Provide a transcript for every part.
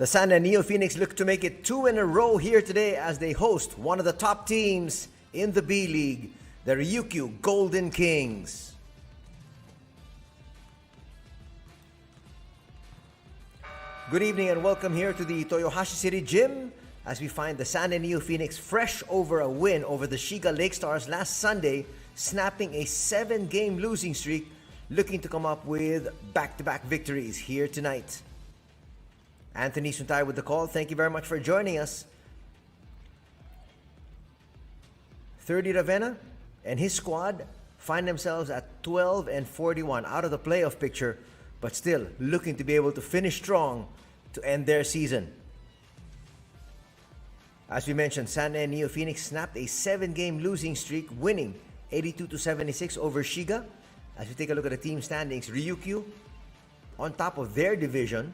The San and Neophoenix look to make it 2 in a row here today as they host one of the top teams in the B-League, the Ryukyu Golden Kings. Good evening and welcome here to the Toyohashi City Gym as we find the San and Neophoenix fresh over a win over the Shiga Lake Stars last Sunday, snapping a 7-game losing streak, looking to come up with back-to-back victories here tonight. Anthony Suntay with the call. Thank you very much for joining us. 30 Ravenna and his squad find themselves at 12 and 41 out of the playoff picture, but still looking to be able to finish strong to end their season. As we mentioned, San and Neophoenix snapped a 7-game losing streak, winning 82-76 over Shiga. As we take a look at the team standings, Ryukyu on top of their division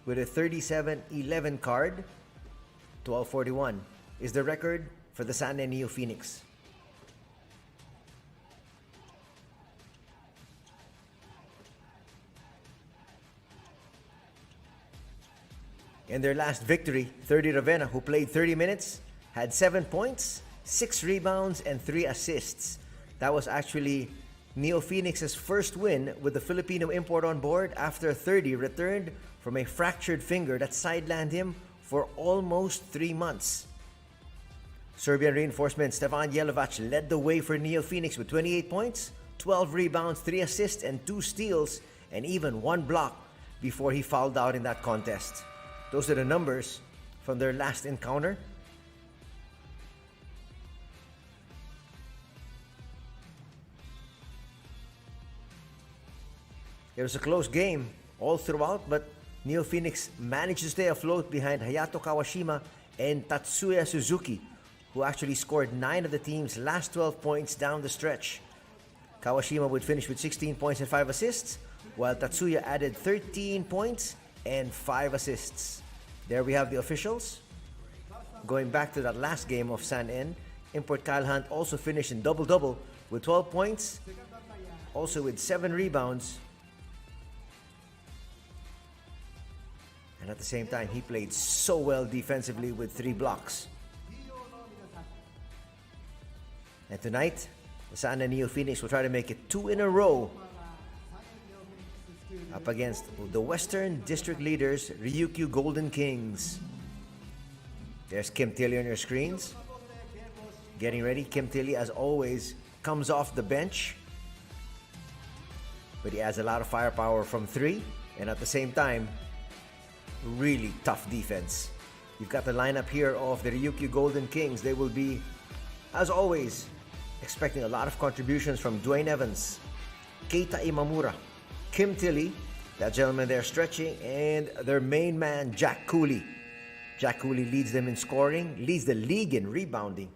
with a 37-11 card. 12-41 is the record for the San and Neophoenix. In their last victory, 30 Ravenna, who played 30 minutes, had 7 points, 6 rebounds, and 3 assists. That was actually Neophoenix's first win with the Filipino import on board after 30 returned from a fractured finger that sidelined him for almost 3 months. Serbian reinforcement Stefan Jelovac led the way for Neophoenix with 28 points, 12 rebounds, 3 assists, and 2 steals, and even 1 block before he fouled out in that contest. Those are the numbers from their last encounter. It was a close game all throughout, but Neophoenix managed to stay afloat behind Hayato Kawashima and Tatsuya Suzuki, who actually scored 9 of the team's last 12 points down the stretch. Kawashima would finish with 16 points and 5 assists, while Tatsuya added 13 points and 5 assists. There we have the officials. Going back to that last game of San N, import Kyle Hunt also finished in double-double with 12 points, also with 7 rebounds. And at the same time, he played so well defensively with 3 blocks. And tonight, the San and Neophoenix will try to make it 2 in a row up against the Western District leaders, Ryukyu Golden Kings. There's Kim Tilly on your screens. Getting ready. Kim Tilly, as always, comes off the bench, but he has a lot of firepower from 3, and at the same time, really tough defense. You've got the lineup here of the Ryukyu Golden Kings. They will be, as always, expecting a lot of contributions from Dwayne Evans, Keita Imamura, Kim Tilly, that gentleman there stretching, and their main man, Jack Cooley. Jack Cooley leads them in scoring, leads the league in rebounding.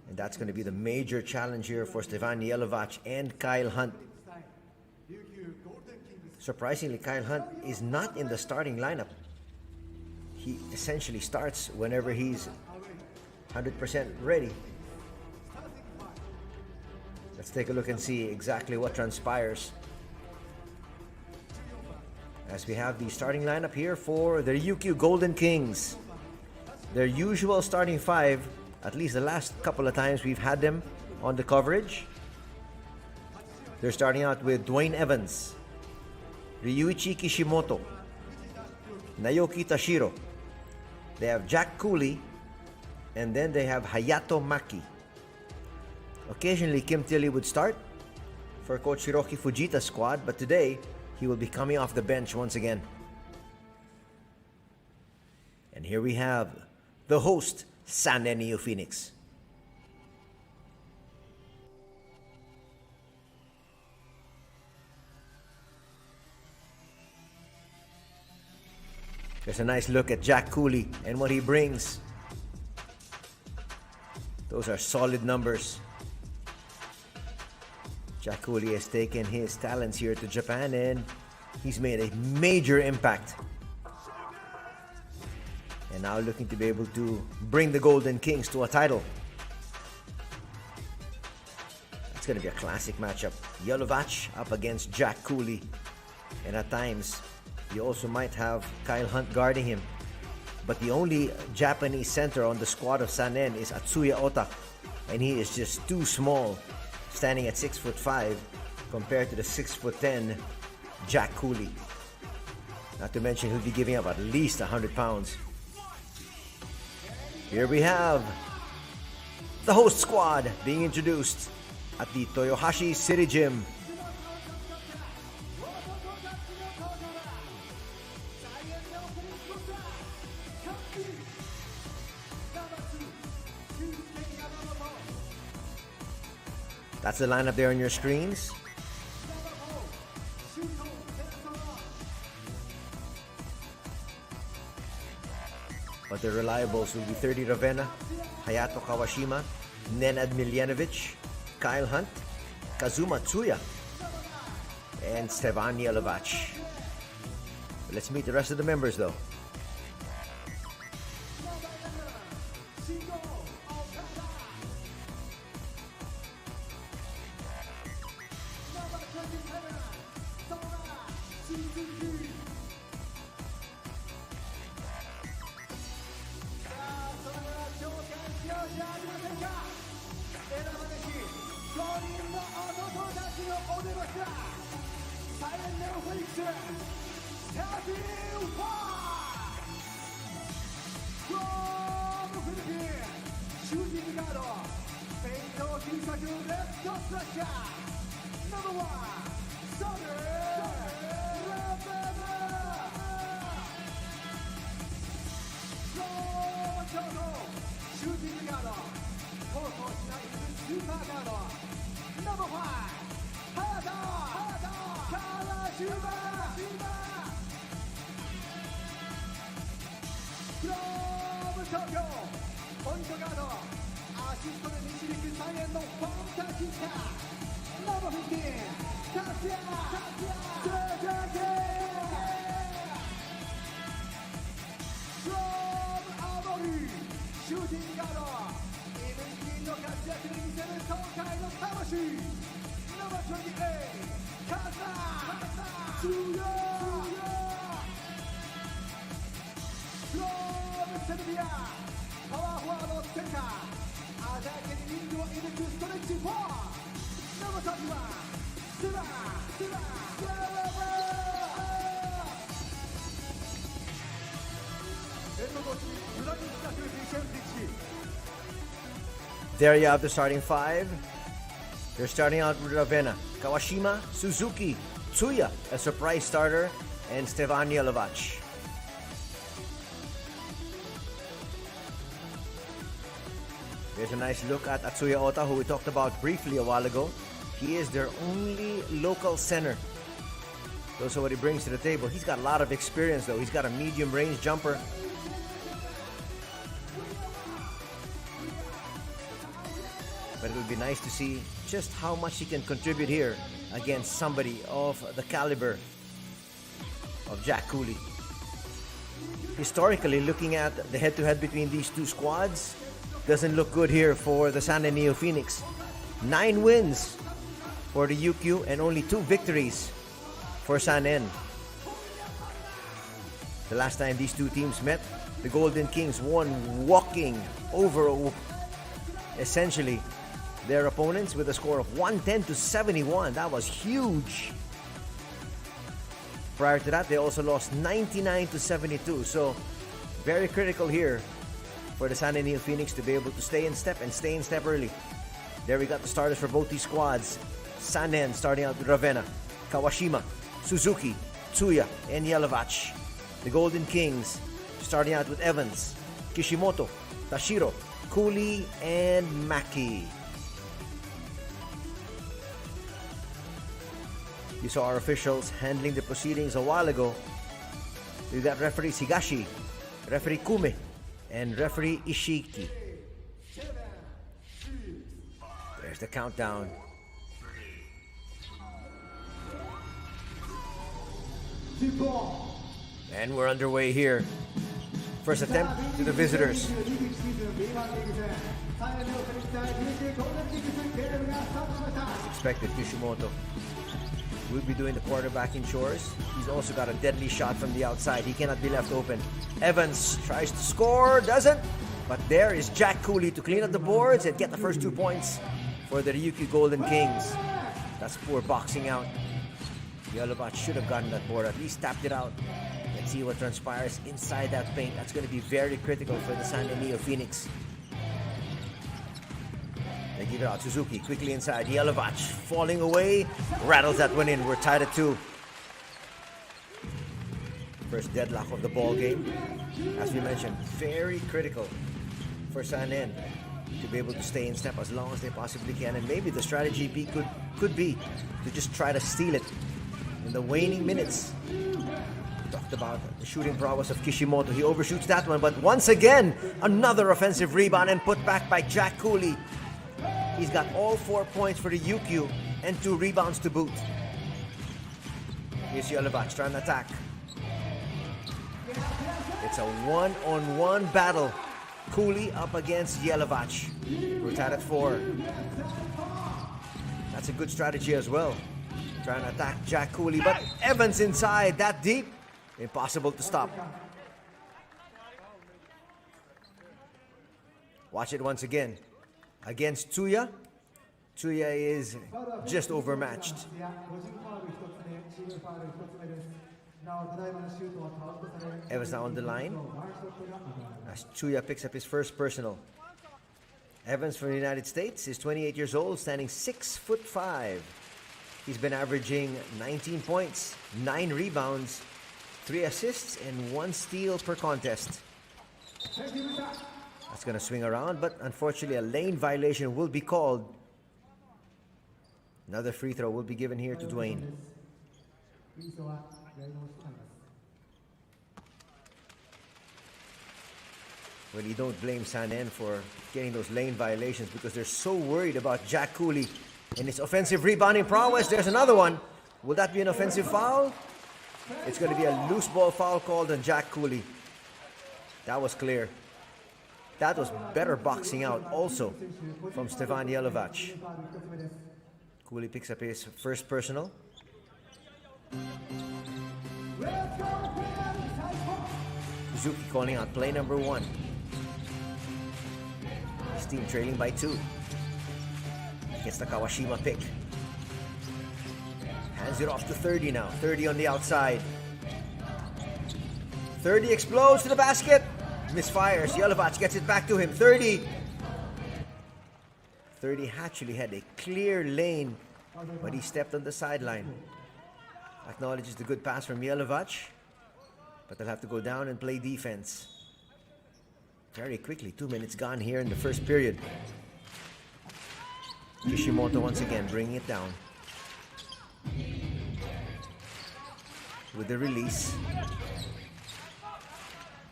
And that's going to be the major challenge here for Stefan Jelovac and Kyle Hunt. Surprisingly, Kyle Hunt is not in the starting lineup. He essentially starts whenever he's 100% ready. Let's take a look and see exactly what transpires as we have the starting lineup here for the Ryukyu Golden Kings. Their usual starting 5, at least the last couple of times we've had them on the coverage. They're starting out with Dwayne Evans, Ryuichi Kishimoto, Naoki Tashiro. They have Jack Cooley, and then they have Hayato Maki. Occasionally, Kim Tilly would start for Coach Hiroki Fujita's squad, but today, he will be coming off the bench once again. And here we have the host, San and Neophoenix. There's a nice look at Jack Cooley and what he brings. Those are solid numbers. Jack Cooley has taken his talents here to Japan and he's made a major impact. And now looking to be able to bring the Golden Kings to a title. It's going to be a classic matchup. Jelovac up against Jack Cooley. And at times, you also might have Kyle Hunt guarding him. But the only Japanese center on the squad of Sanen is Atsuya Ota. And he is just too small, standing at 6'5" compared to the 6'10" Jack Cooley. Not to mention he'll be giving up at least 100 pounds. Here we have the host squad being introduced at the Toyohashi City Gym. That's the lineup there on your screens. But the reliables will be 30 Ravenna, Hayato Kawashima, Nenad Miljanovic, Kyle Hunt, Kazuma Tsuya, and Stevani Alavac. Let's meet the rest of the members though. There you have the starting five. They're starting out with Ravenna, Kawashima, Suzuki, Tsuya, a surprise starter, and Stevani Alavac. There's a nice look at Atsuya Ota, who we talked about briefly a while ago. He is their only local center. Those are what he brings to the table. He's got a lot of experience though. He's got a medium range jumper. But it would be nice to see just how much he can contribute here against somebody of the caliber of Jack Cooley. Historically, looking at the head-to-head between these two squads, doesn't look good here for the Sanen Neophoenix. 9 wins for the Ryukyu and only 2 victories for Sanen. The last time these two teams met, the Golden Kings won walking over essentially their opponents with a score of 110-71. That was huge. Prior to that, they also lost 99-72. So very critical here for the Sanen Neophoenix to be able to stay in step and stay in step early. There we got the starters for both these squads. Sanen starting out with Ravenna, Kawashima, Suzuki, Tsuya, and Yelavac. The Golden Kings starting out with Evans, Kishimoto, Tashiro, Cooley, and Maki. You saw our officials handling the proceedings a while ago. We got referee Higashi, referee Kume, and referee Ishiki. There's the countdown. And we're underway here. First attempt to the visitors. Expected Kishimoto. will be doing the quarterbacking chores. He's also got a deadly shot from the outside. He cannot be left open. Evans tries to score, doesn't. But there is Jack Cooley to clean up the boards and get the first 2 points for the Ryukyu Golden Kings. That's poor boxing out. Yelovach should have gotten that board, at least tapped it out. Let's see what transpires inside that paint. That's going to be very critical for the San Neophoenix. They give it out. Suzuki quickly inside. Yelovach falling away. Rattles that one in. We're tied at 2. First deadlock of the ball game. As we mentioned, very critical for San N to be able to stay in step as long as they possibly can. And maybe the strategy could be to just try to steal it in the waning minutes. Talked about the shooting prowess of Kishimoto. He overshoots that one, but once again, another offensive rebound and put back by Jack Cooley. He's got all 4 points for the Ryukyu and 2 rebounds to boot. Here's Yelovach trying to attack. It's a one-on-one battle. Cooley up against Yelovach. We're tied at 4. That's a good strategy as well. Trying to attack Jack Cooley, but Evans inside, that deep. Impossible to stop. Watch it once again. Against Tsuya. Tsuya is just overmatched. Evans now on the line as Tsuya picks up his first personal. Evans from the United States is 28 years old, standing 6'5". He's been averaging 19 points, 9 rebounds, 3 assists, and 1 steal per contest. That's going to swing around, but unfortunately a lane violation will be called. Another free throw will be given here to Dwayne. Well, you don't blame San N for getting those lane violations because they're so worried about Jack Cooley and his offensive rebounding prowess. There's another one. Will that be an offensive foul? It's going to be a loose ball foul called on Jack Cooley. That was clear. That was better boxing out also from Stefan Yelovach. Cooley picks up his first personal. Suzuki calling out play number 1. His team trailing by 2. Gets the Kawashima pick. Hands it off to 30 now. 30 on the outside. 30 explodes to the basket. Misfires. Yelovach gets it back to him. 30. 30 actually had a clear lane, but he stepped on the sideline. Acknowledges the good pass from Yelovach, but they'll have to go down and play defense. Very quickly, 2 minutes gone here in the first period. Kishimoto once again bringing it down. With the release.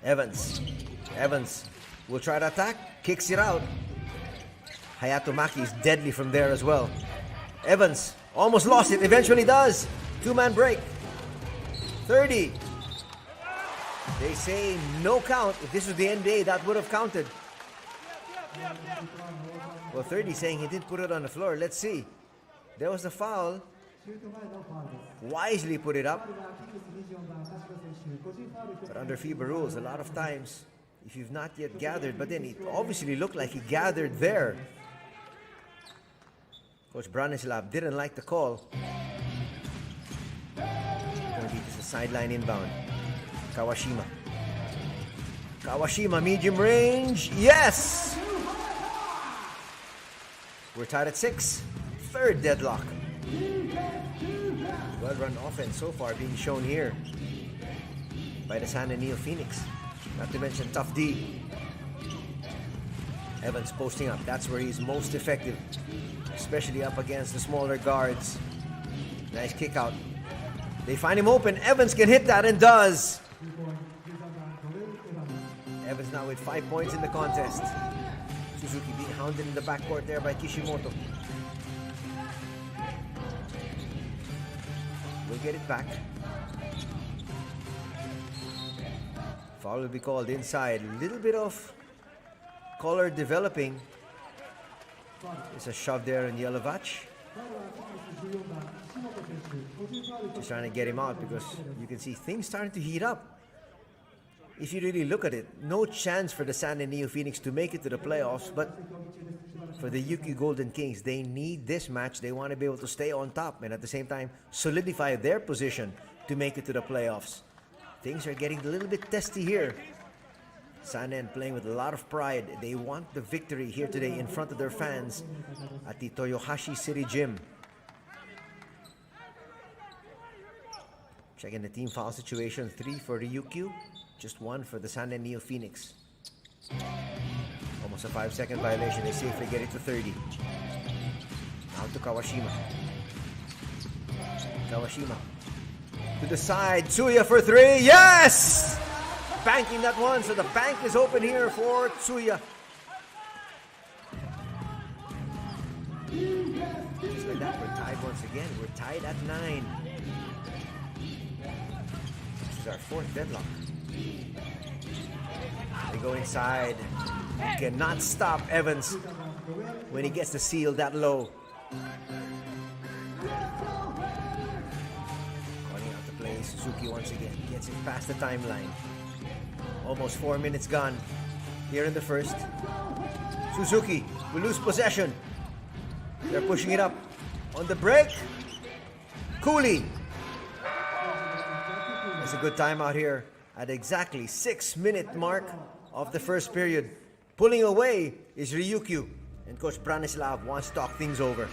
Evans will try to attack, kicks it out. Hayato Maki is deadly from there as well. Evans almost lost it, eventually does. 2-man break. 30. They say no count. If this was the NBA, that would have counted. Well, 30 saying he didn't put it on the floor. Let's see. There was the foul. Wisely put it up. But under FIBA rules, a lot of times, if you've not yet gathered, but then it obviously looked like he gathered there. Coach Branislav didn't like the call. Going to be just a sideline inbound. Kawashima. Kawashima, medium range. Yes! We're tied at 6. Third deadlock. Well-run offense so far being shown here by the San Neophoenix. Not to mention tough D. Evans posting up. That's where he's most effective, especially up against the smaller guards. Nice kick out. They find him open. Evans can hit that and does. Evans now with 5 points in the contest. Suzuki being hounded in the backcourt there by Kishimoto. We'll get it back. Foul will be called inside. A little bit of color developing. It's a shove there in Yelovach. Just trying to get him out because you can see things starting to heat up. If you really look at it, no chance for the San and Neophoenix to make it to the playoffs, but for the Ryukyu Golden Kings, they need this match. They want to be able to stay on top and at the same time solidify their position to make it to the playoffs. Things are getting a little bit testy here. Sanen playing with a lot of pride. They want the victory here today in front of their fans at the Toyohashi City Gym. Checking the team foul situation. 3 for Ryukyu, just 1 for the Sanen Neophoenix. Almost a 5-second violation. They safely get it to 30. Now to Kawashima. Kawashima to the side. Tsuya for 3. Yes! Banking that one, so the bank is open here for Tsuya. Just like that, we're tied once again. We're tied at 9. This is our 4th deadlock. They go inside. You cannot stop Evans when he gets the seal that low. Calling out the play, Suzuki once again. Gets it past the timeline. Almost 4 minutes gone here in the first. Suzuki will lose possession. They're pushing it up. On the break, Cooley. It's a good timeout here at exactly 6-minute mark of the first period. Pulling away is Ryukyu, and Coach Branislav wants to talk things over.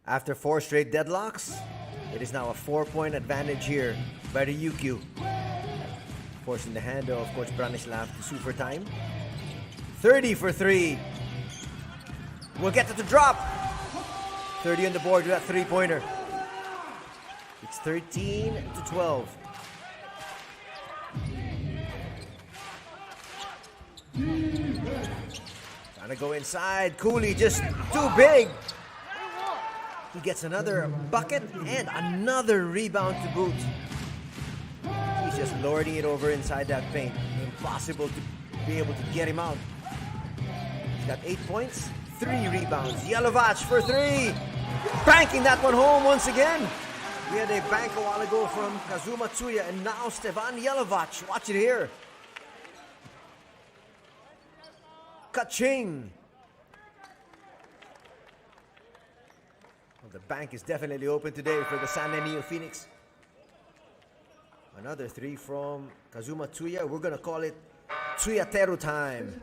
After 4 straight deadlocks, it is now a 4-point advantage here by Ryukyu. Forcing the hand of Coach Branislav to sue for time. 30 for 3. We'll get to the drop. 30 on the board with that 3-pointer. It's 13 to 12. Trying to go inside. Cooley just too big. He gets another bucket and another rebound to boot. He's just lording it over inside that paint. Impossible to be able to get him out. He's got 8 points, 3 rebounds. Yelovach for 3. Banking that one home once again. We had a bank a while ago from Kazuma Tsuya, and now Stevan Yelovach. Watch it here. Ka-ching. Well, the bank is definitely open today for the San Neophoenix. Another 3 from Kazuma Tsuya. We're going to call it Tsuyateru time.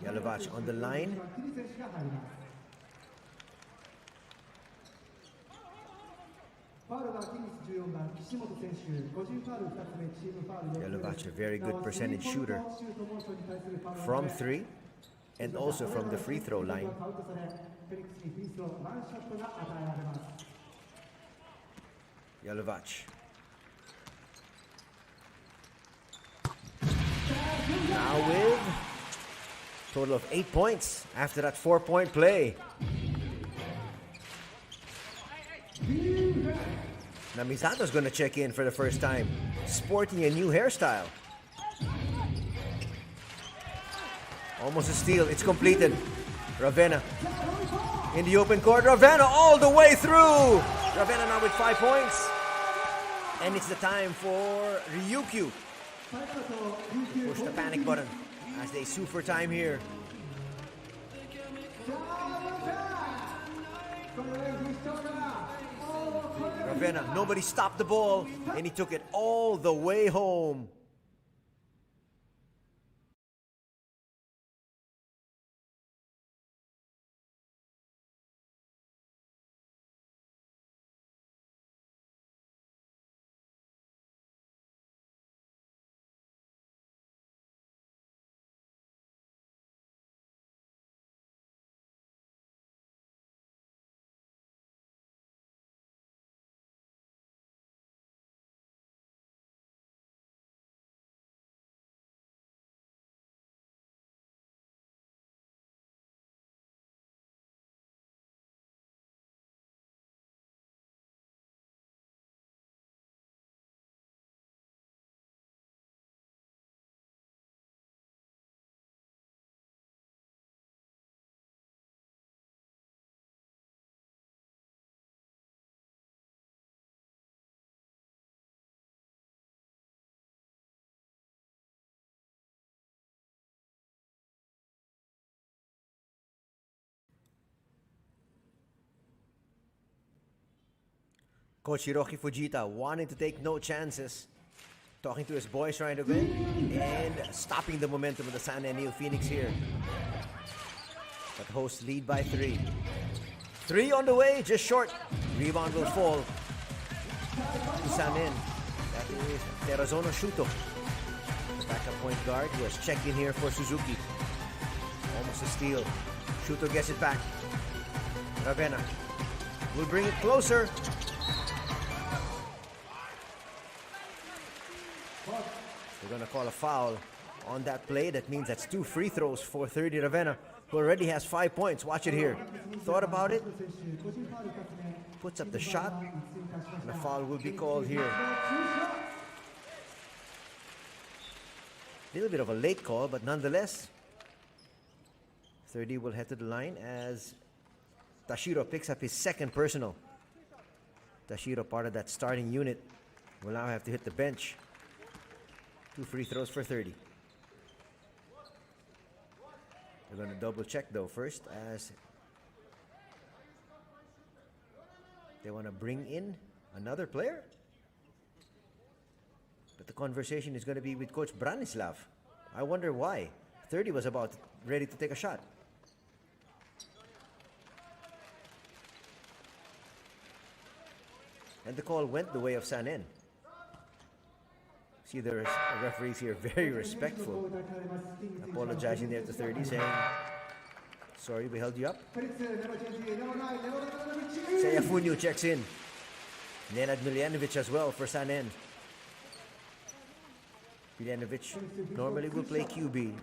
Yelovach on the line. Yelovach, a very good percentage shooter from 3 and also from the free throw line. Yelovach. Now with a total of 8 points after that 4-point play. Namizato's gonna check in for the first time, sporting a new hairstyle. Almost a steal. It's completed. Ravenna in the open court. Ravenna all the way through. Ravenna now with 5 points. And it's the time for Ryukyu. Push the panic button as they sue for time here. Ravenna, nobody stopped the ball, and he took it all the way home. Coach Hiroki Fujita wanting to take no chances, talking to his boys trying to win, and stopping the momentum of the San Neophoenix here. But hosts lead by 3. 3 on the way, just short. Rebound will fall to Sanin. That is Terazono Shuto, the backup point guard who has checked in here for Suzuki. Almost a steal. Shuto gets it back. Ravenna will bring it closer. They're going to call a foul on that play. That means that's 2 free throws for 30 Ravenna, who already has 5 points. Watch it here. Thought about it. Puts up the shot. And a foul will be called here. Little bit of a late call, but nonetheless, 30 will head to the line as Tashiro picks up his second personal. Tashiro, part of that starting unit, will now have to hit the bench. 2 free throws for 30. They're going to double check though first, as they want to bring in another player. But the conversation is going to be with Coach Branislav. I wonder why. 30 was about ready to take a shot. And the call went the way of Sanin. See the referees here very respectful, apologizing there to 30, saying, sorry, we held you up. Seyafunyu checks in. Nenad Miljanovic as well for Sanin. Miljanovic normally will play QB.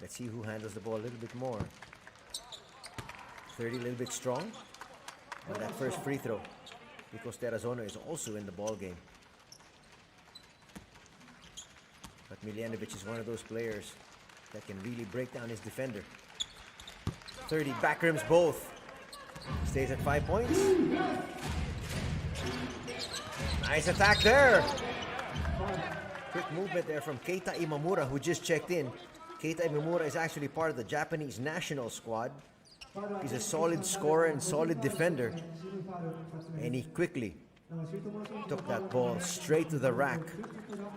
Let's see who handles the ball a little bit more. 30 a little bit strong on that first free throw, because Terazono is also in the ball game. But Miljanovic is one of those players that can really break down his defender. 30 back rims both. Stays at 5 points. Nice attack there. Quick movement there from Keita Imamura, who just checked in. Keita Imamura is actually part of the Japanese national squad. He's a solid scorer and solid defender. And he quickly took that ball straight to the rack.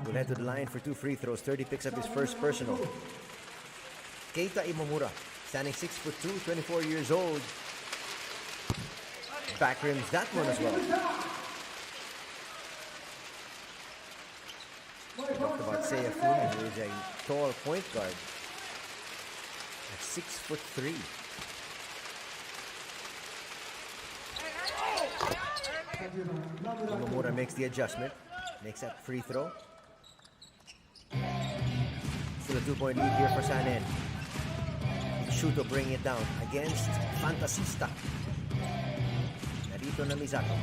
Will head to the line for 2 free throws. 30 picks up his first personal. Keita Imamura, standing 6'2", 24 years old. Back rims that one as well. We talked about Seyafunyu, who is a tall point guard at 6'3". Imamura makes the adjustment, makes that free throw. Still a 2-point lead here for Sanin. Shuto bringing it down against Fantasista. Narito na Misato.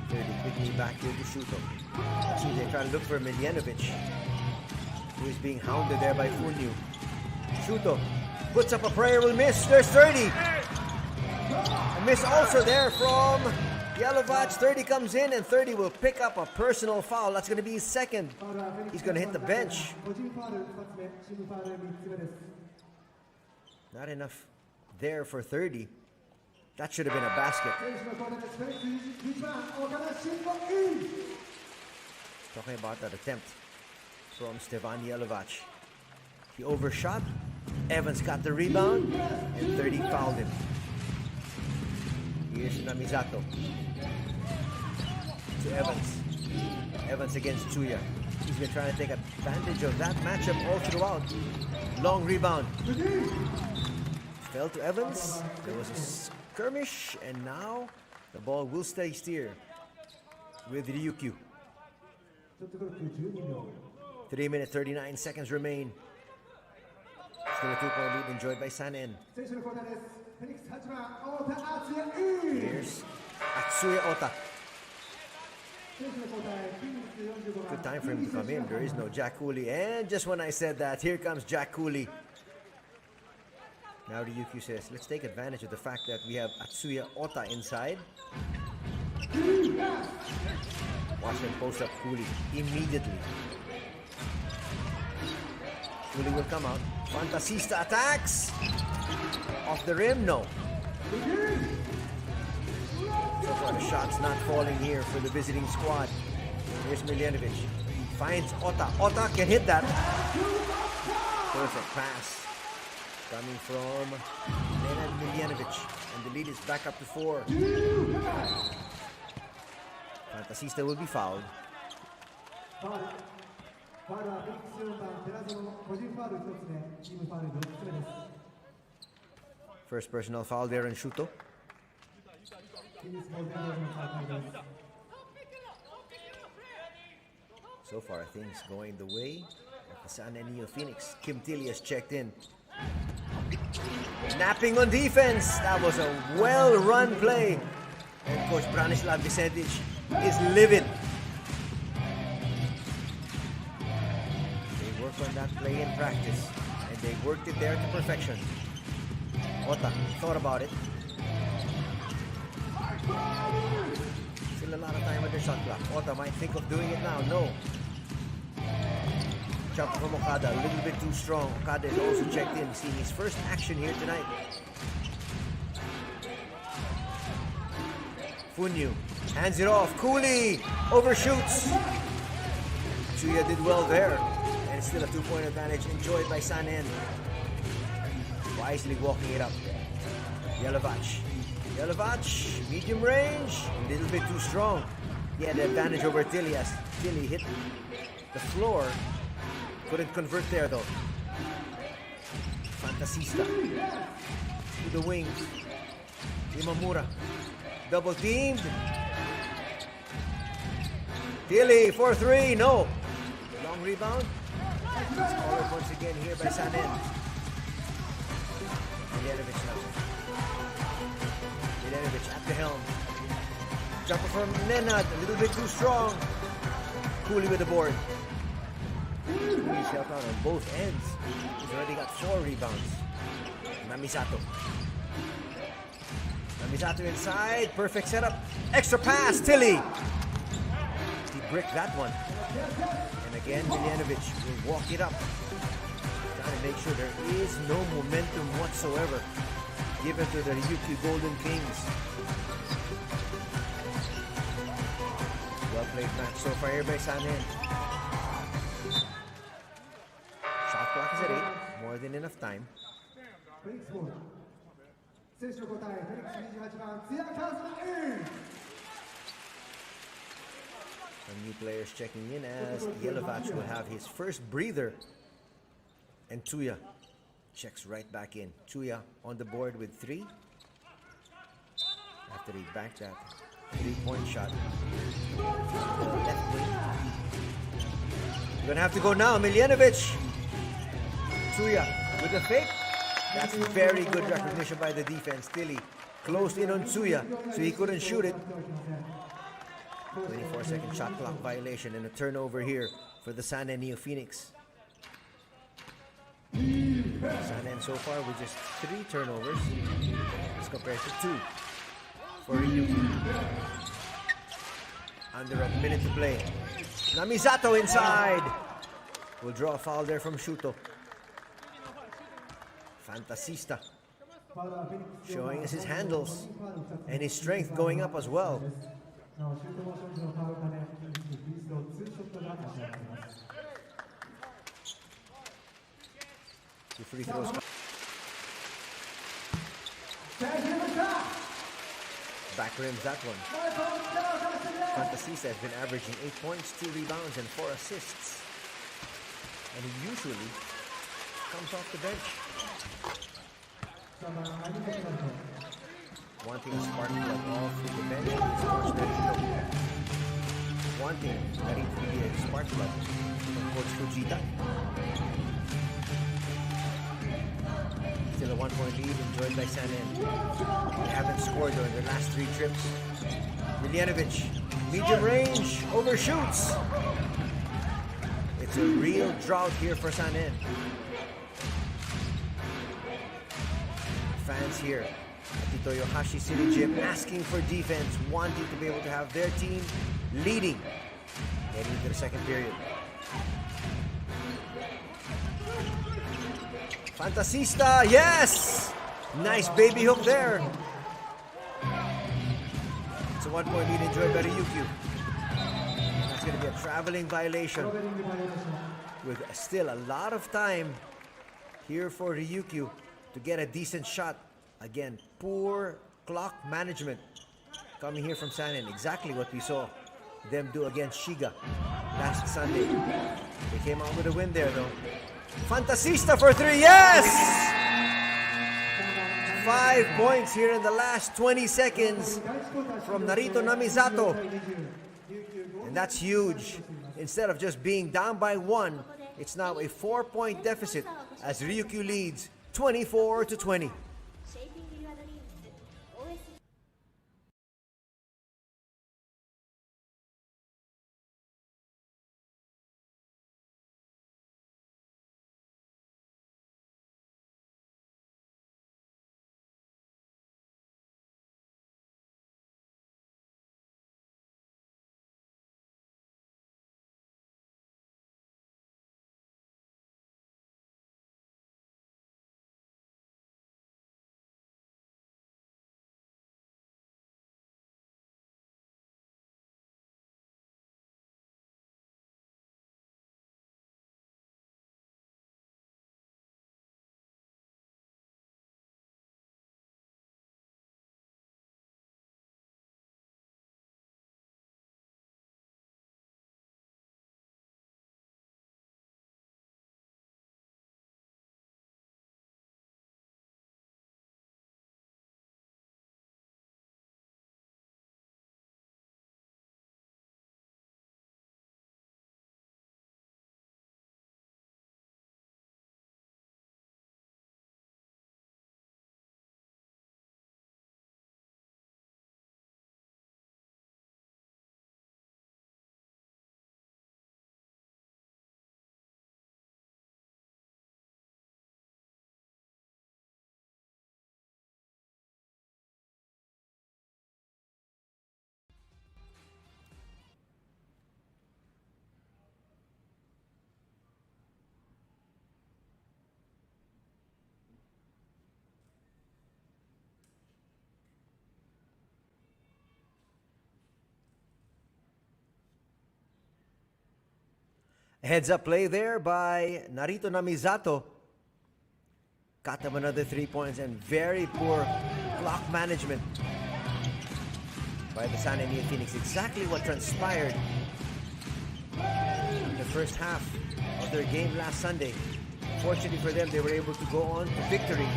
30 quickly back here to Shuto. See, they try to look for Miljanovic, who is being hounded there by Funyu. Shuto puts up a prayer, will miss. There's 30. A miss also there from Yelovac. 30 comes in, and 30 will pick up a personal foul. That's going to be his second. He's going to hit the bench. Not enough there for 30. That should have been a basket. Talking about that attempt from Stevan Yelovac. He overshot. Evans got the rebound, and 30 fouled him. Here's Namizato to Evans. Evans against Tsuya. He's been trying to take advantage of that matchup all throughout. Long rebound. Fell to Evans. There was a skirmish, and now the ball will stay steer with Ryukyu. 3 minutes 39 seconds remain. Still a 2-point lead enjoyed by Sanen. Here's Atsuya Ota. Good time for him to come in. There is no Jack Cooley. And just when I said that, here comes Jack Cooley. Now Ryukyu says, let's take advantage of the fact that we have Atsuya Ota inside. Watch him post up Cooley immediately. Cooley will come out. Fantasista attacks. Off the rim, no. So far the shot's not falling here for the visiting squad. Here's Miljanovic. Finds Ota. Ota can hit that. Perfect pass. Coming from Nenad Miljanovic. And the lead is back up to 4. Fantasista will be fouled. First personal foul there in Shuto. So far things going the way of the San and Neophoenix. Kim Tilly has checked in. Napping on defense. That was a well-run play. And Coach Branislav Vicentic is livid. They worked on that play in practice, and they worked it there to perfection. Ota thought about it. Still a lot of time on the shot clock. Ota might think of doing it now. No. Jump from Okada, a little bit too strong. Okada is also checked in, seeing his first action here tonight. Funyu hands it off. Cooley overshoots. Tsuya did well there. And it's still a 2-point advantage enjoyed by Sanen. Wisely walking it up. Yelovac. Yelovac, medium range. A little bit too strong. He had the advantage over Tilly as Tilly hit the floor. Couldn't convert there though. Fantasista. To the wing. Imamura. Double teamed. Tilly for 3. No. Long rebound. It's called once again here by Sanen. Miljanovic now. Miljanovic at the helm. Jumper from Nenad. A little bit too strong. Cooley with the board. Cooley's helped out on both ends. He's already got 4 rebounds. Namizato. Namizato inside. Perfect setup. Extra pass. Tilly. He bricked that one. And again, Miljanovic will walk it up. Trying to make sure there is no momentum whatsoever given to the Ryukyu Golden Kings. Well played match so far here by Sanen. Shot clock is at 8. More than enough time. Some new players checking in as Yelovac will have his first breather. And Tsuya checks right back in. Tsuya on the board with 3. After he banked that 3-point shot. Left wing. You're gonna have to go now. Miljanovic. Tsuya with the fake. That's very good recognition by the defense. Tilly closed in on Tsuya, so he couldn't shoot it. 24-second shot clock violation and a turnover here for the Sanen Neophoenix. Sanen so far with just 3 turnovers as compared to 2 for Ryukyu. Under a minute to play. Namizato inside. Will draw a foul there from Shuto. Fantasista showing us his handles and his strength going up as well. 2 free throws. Back rims that one. Fantasista has been averaging 8 points, 2 rebounds, and 4 assists. And he usually comes off the bench. Wanting a spark plug all through the bench. Wanting Narito to be a spark plug from Coach Fujita. Still a 1-point lead enjoyed by Sanen. They haven't scored during their last 3 trips. Miljanovic, medium range, overshoots. It's a real drought here for Sanen. Fans here at the Toyohashi City Gym asking for defense, wanting to be able to have their team leading heading into the second period. Fantasista, yes! Nice baby hook there. It's a 1-point lead enjoyed by Ryukyu. That's going to be a traveling violation with still a lot of time here for Ryukyu to get a decent shot. Again, poor clock management coming here from Sanen. Exactly what we saw them do against Shiga last Sunday. They came out with a win there though. Fantasista for 3, yes! 5 points here in the last 20 seconds from Narito Namizato. And that's huge. Instead of just being down by 1, it's now a 4-point deficit as Ryukyu leads 24-20. Heads up play there by Narito Namizato. Got them another 3 points and very poor clock management by the Sanen Neophoenix. Exactly what transpired in the first half of their game last Sunday. Fortunately for them, they were able to go on to victory.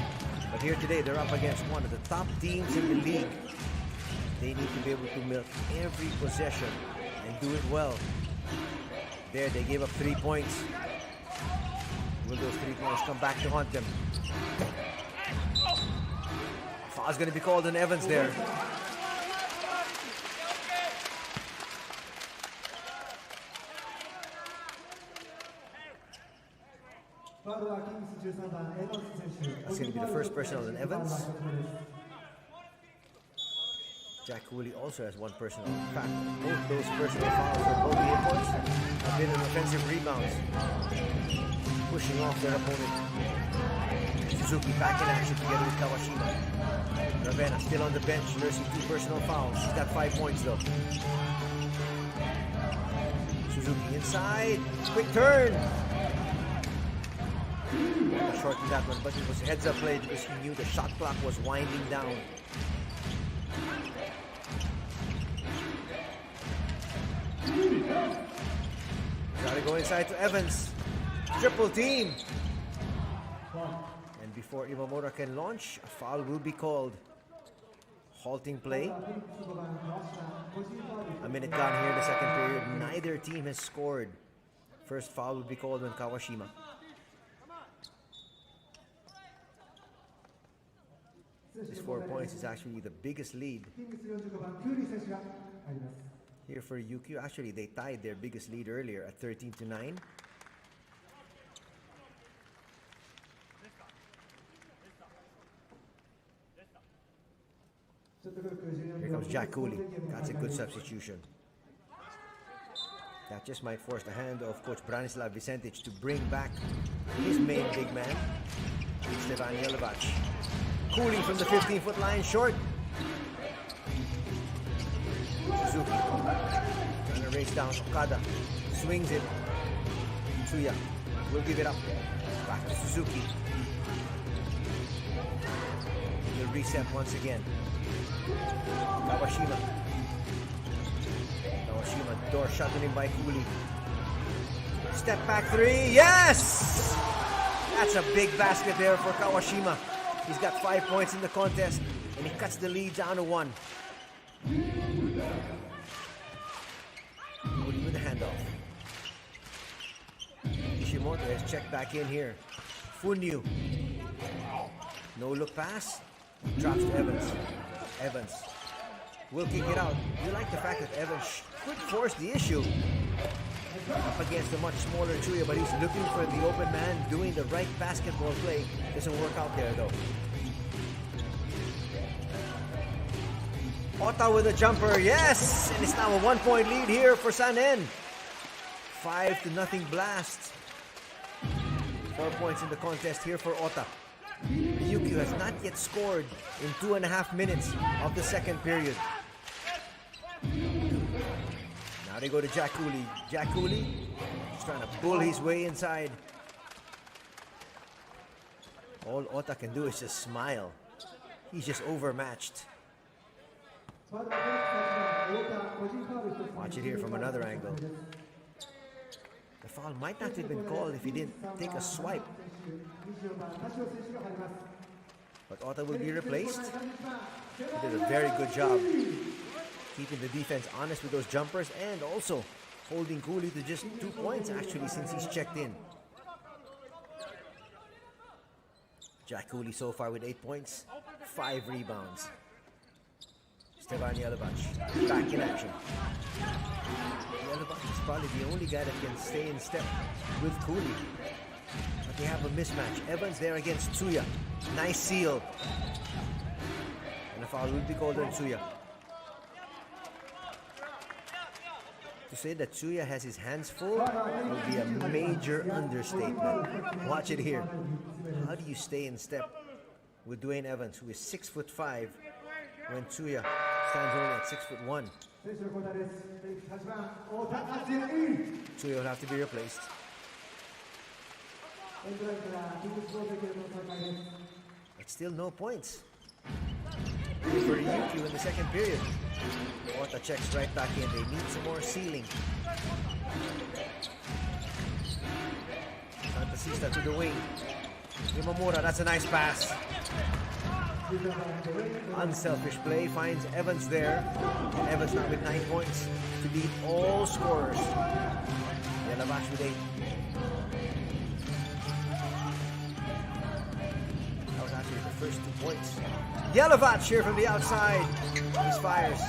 But here today, they're up against one of the top teams in the league. They need to be able to milk every possession and do it well. There, they gave up 3 points. Will those 3 points come back to haunt them? Foul's going to be called on Evans there. That's going to be the first personal on Evans. Jack Cooley also has one personal. In fact, both those personal fouls for both the imports have been on offensive rebounds, pushing off their opponent. Suzuki back in action together with Kawashima. Ravenna still on the bench, nursing 2 personal fouls. She's got 5 points though. Suzuki inside, quick turn. Shortened that one, but it was a heads-up play because he knew the shot clock was winding down. Gotta go inside to Evans. Triple team. And before Imamura can launch, a foul will be called. Halting play. A minute gone here in the second period. Neither team has scored. First foul will be called on Kawashima. This 4 points is actually the biggest lead here for Ryukyu. Actually, they tied their biggest lead earlier at 13-9. Here comes Jack Cooley. That's a good substitution. That just might force the hand of Coach Branislav Vicentic to bring back his main big man, Stevan Jelevac. Cooley from the 15-foot line, short. Suzuki trying to race down Okada. Swings it. Tsuya will give it up. Back to Suzuki. He'll reset once again. Kawashima. Door shut on him by Cooley. Step back 3. Yes! That's a big basket there for Kawashima. He's got 5 points in the contest, and he cuts the lead down to 1. Cooley with the handoff. Ishimoto has checked back in here. Funyu. No look pass. Drops to Evans. Evans will kick it out. You like the fact that Evans could force the issue up against a much smaller Tsuya, but he's looking for the open man, doing the right basketball play. Doesn't work out there though. Ota with a jumper, yes! And it's now a 1-point lead here for Sanen. 5-0 blast. 4 points in the contest here for Ota. Ryukyu has not yet scored in 2.5 minutes of the second period. Now they go to Jack Cooley. Jack Cooley is trying to pull his way inside. All Ota can do is just smile. He's just overmatched. Watch it here from another angle. The foul might not have been called if he didn't take a swipe. But Ota will be replaced. He did a very good job keeping the defense honest with those jumpers and also holding Cooley to just 2 points actually since he's checked in. Jack Cooley so far with 8 points, 5 rebounds. Stevan Jelevac back in action. Jelevac is probably the only guy that can stay in step with Cooley. But they have a mismatch. Evans there against Tsuya. Nice seal. And a foul will be called on Tsuya. To say that Tsuya has his hands full will be a major understatement. Watch it here. How do you stay in step with Dwayne Evans, who is 6'5", when Tsuya stands only at 6'1"? Tsuya will have to be replaced. But still no points for Ryukyu in the second period. Ota checks right back in. They need some more sealing. Fantasista to the wing. Imamura, that's a nice pass. Unselfish play, finds Evans there. Evans now with 9 points to lead all scorers. Jelevac with 8. That was actually the first 2 points points. Yelovach here from the outside. Misfires.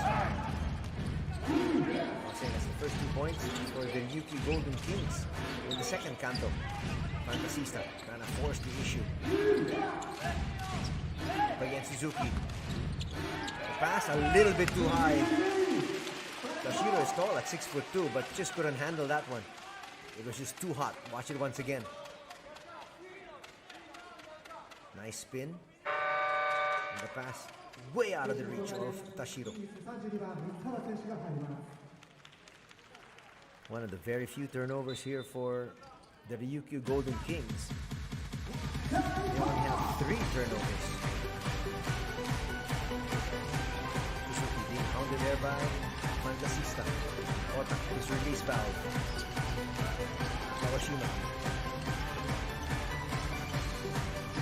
That's the first 2 points for the Ryukyu Golden Kings in the second canto. Fantasista trying to force the issue. Against Suzuki. The pass a little bit too high. Tashiro is tall at 6'2", but just couldn't handle that one. It was just too hot. Watch it once again. Nice spin. And the pass way out of the reach of Tashiro. One of the very few turnovers here for the Ryukyu Golden Kings. They only have 3 turnovers. Suzuki being hounded there by Fantasista. Ota, his release valve. Kawashima.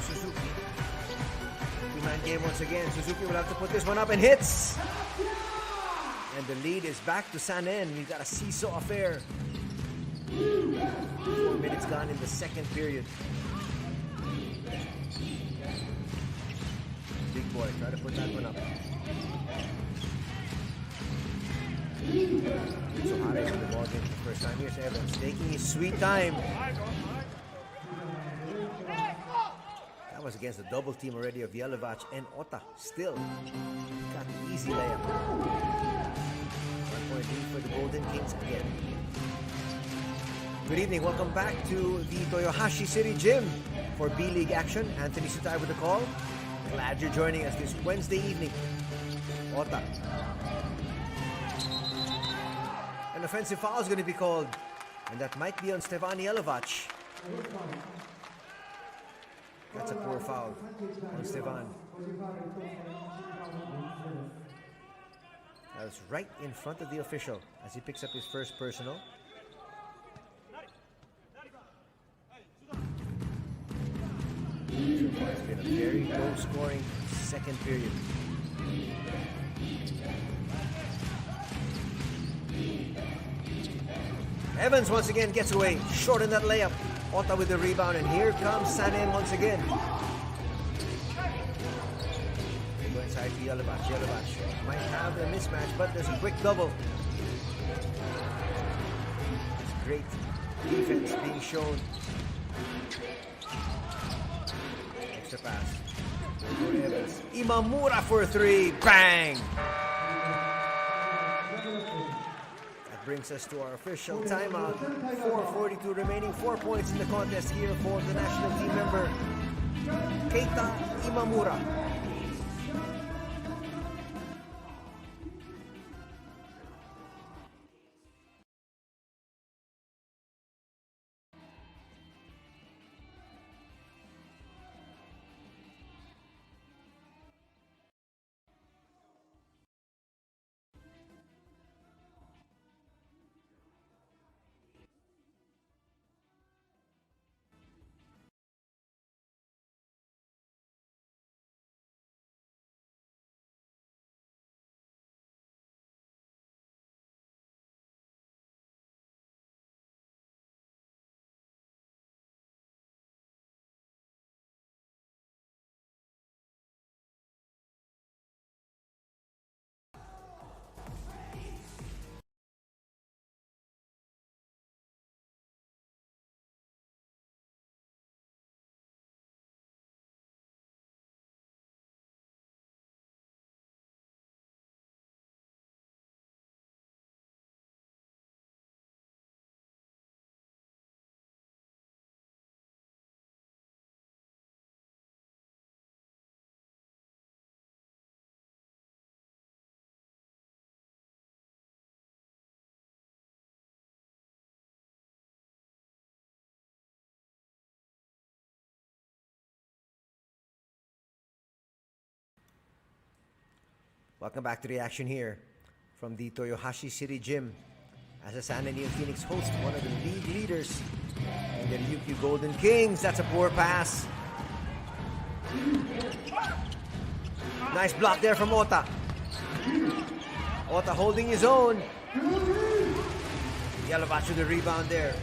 Suzuki. 2-man game once again. Suzuki will have to put this one up and hits. And the lead is back to Sanen. We've got a seesaw affair. 4 minutes gone in the second period. Big boy, try to put that one up. So hard with the ball game for the first time. Here's Evans taking his sweet time. That was against the double team already of Yelovach and Ota. Still got the easy layup. 1 point lead for the Golden Kings again. Good evening, welcome back to the Toyohashi City Gym for B-League action. Anthony Sutai with the call. Glad you're joining us this Wednesday evening. Ota. An offensive foul is going to be called, and that might be on Stefan Yelovach. That's a poor foul on Stefan. That was right in front of the official as he picks up his first personal. It's been a very low-scoring second period. Evans once again gets away, short in that layup. Ota with the rebound, and here comes Sanen once again. They go inside to Yelovach. Yelovach might have a mismatch, but there's a quick double. It's great defense being shown. Extra pass. Evans. Imamura for 3. Bang! Brings us to our official timeout. 4:42 remaining. 4 points in the contest here for the national team member Keita Imamura. Welcome back to the action here from the Toyohashi City Gym as the San Neophoenix host one of the league leaders in the Ryukyu Golden Kings. That's a poor pass. Nice block there from Ota. Ota holding his own. Yelovach with the rebound there.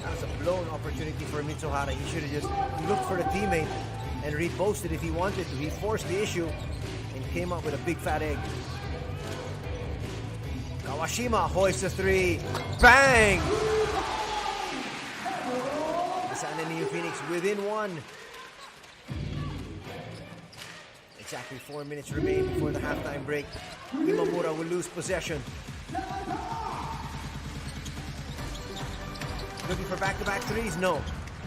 That was a blown opportunity for Mitsuhara. He should have just looked for the teammate and reposted if he wanted to. He forced the issue and came up with a big fat egg. Kawashima hoists a 3. Bang! Busan and Neophoenix within 1. Exactly 4 minutes remain before the halftime break. Imamura will lose possession. Looking for back-to-back threes? No.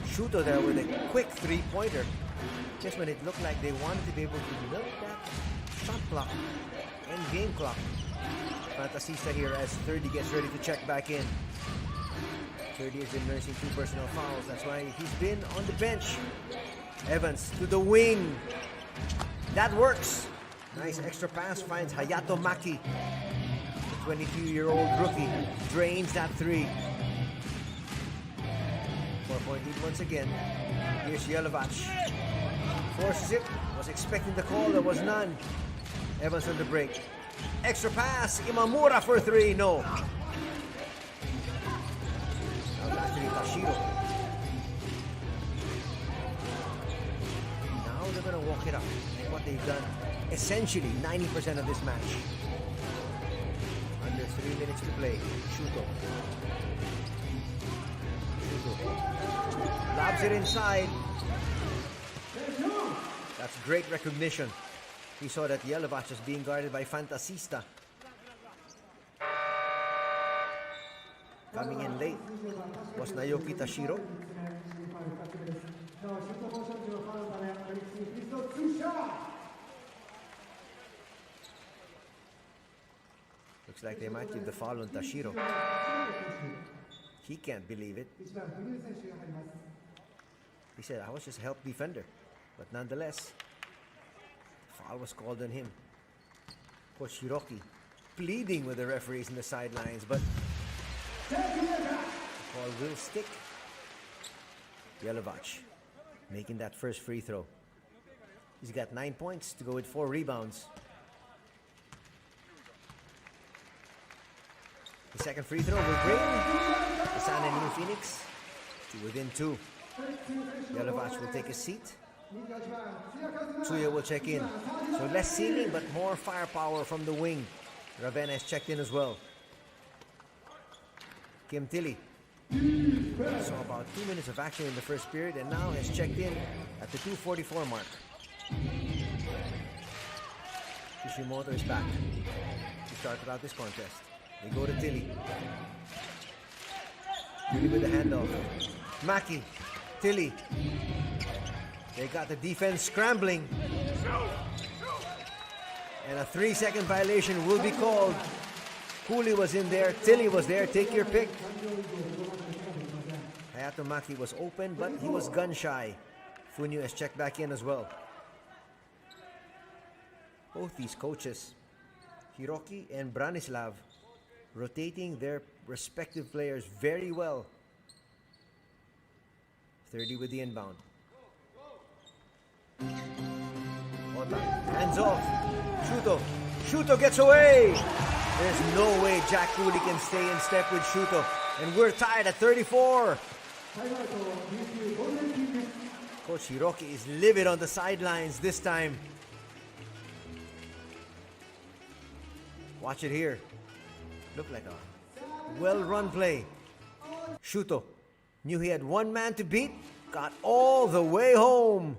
Shuto there with a quick three-pointer. Just when it looked like they wanted to be able to milk that shot clock and game clock. Fantasista here as 30 gets ready to check back in. 30 has been nursing 2 personal fouls. That's why he's been on the bench. Evans to the wing. That works. Nice extra pass finds Hayato Maki. The 22-year-old rookie drains that 3. 4-point lead once again. Here's Yelovach. Forces it. Was expecting the call. There was none. Evans on the break. Extra pass. Imamura for 3. No. That was actually Tashiro. Now they're going to walk it up. Like what they've done essentially 90% of this match. Under 3 minutes to play. Shuto. Lobs it inside. That's great recognition. He saw that Yelovach is being guarded by Fantasista. Coming in late was Naoki Tashiro. Looks like they might give the foul on Tashiro. He can't believe it. He said, I was just a help defender. But nonetheless, foul was called on him. Coach Hiroki pleading with the referees in the sidelines, but the call will stick. Yelovach making that first free throw. He's got 9 points to go with 4 rebounds. The second free throw will bring Busan and Neophoenix to within 2. Yelovach will take a seat. Tsuya will check in. So less ceiling but more firepower from the wing. Ravenna has checked in as well. Kim Tilly saw about 2 minutes of action in the first period and now has checked in at the 2:44 mark. Kishimoto is back. He started out this contest. They go to Tilly. Tilly with the handoff. Maki. Tilly. They got the defense scrambling. And a 3-second violation will be called. Cooley was in there. Tilly was there. Take your pick. Hayato Maki was open, but he was gun shy. Funyu has checked back in as well. Both these coaches, Hiroki and Branislav, rotating their respective players very well. 30 with the inbound. Ota, hands off. Shuto. Shuto gets away. There's no way Jack Cooley can stay in step with Shuto. And we're tied at 34. Coach Hiroki is livid on the sidelines this time. Watch it here. Looked like a well-run play. Shuto knew he had one man to beat. Got all the way home.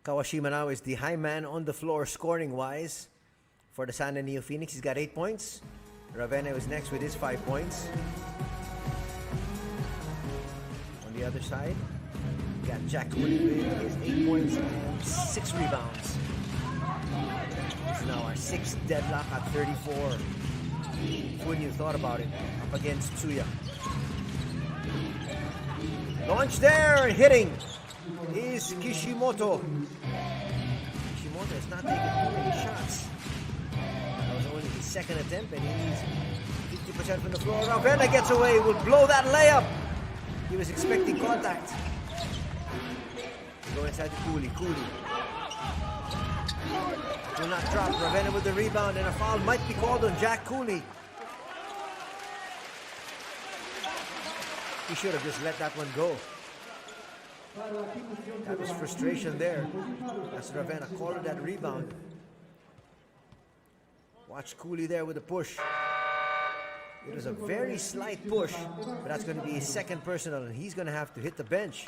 Kawashima now is the high man on the floor scoring-wise for the Sana Neophoenix. He's got 8 points. Ravenna is next with his 5 points. On the other side, we got Jack Cooley with his 8 points and 6 rebounds. This is now our 6th deadlock at 34. When you thought about it, up against Tsuya. Launch there, hitting is Kishimoto. Kishimoto has not taken too many shots. That was only his second attempt, and he's 50% from the floor. Ravenna gets away, will blow that layup. He was expecting contact. Go inside to Cooley. Cooley will not drop. Ravenna with the rebound, and a foul might be called on Jack Cooley. He should have just let that one go. That was frustration there as Ravenna called that rebound. Watch Cooley there with the push. It was a very slight push, but that's going to be his second personal, and he's going to have to hit the bench.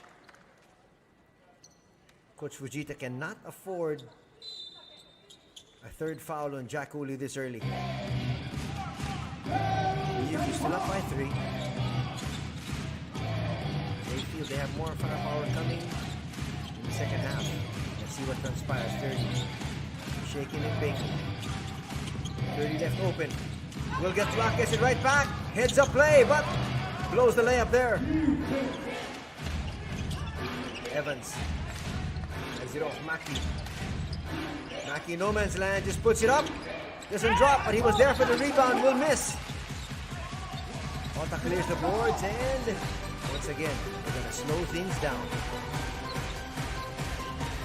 Coach Fujita cannot afford a third foul on Jack Cooley this early. Ryukyu still up by 3. They feel they have more firepower coming in the second half. Let's see what transpires. 30. Shaking and baking. 30 left open. Will get blocked, gets it right back. Heads up play, but blows the layup there. Evans. Has it off Maki. Maki, no man's land, just puts it up. Doesn't drop, but he was there for the rebound. Will miss. Ota clears the boards, and once again, they're going to slow things down.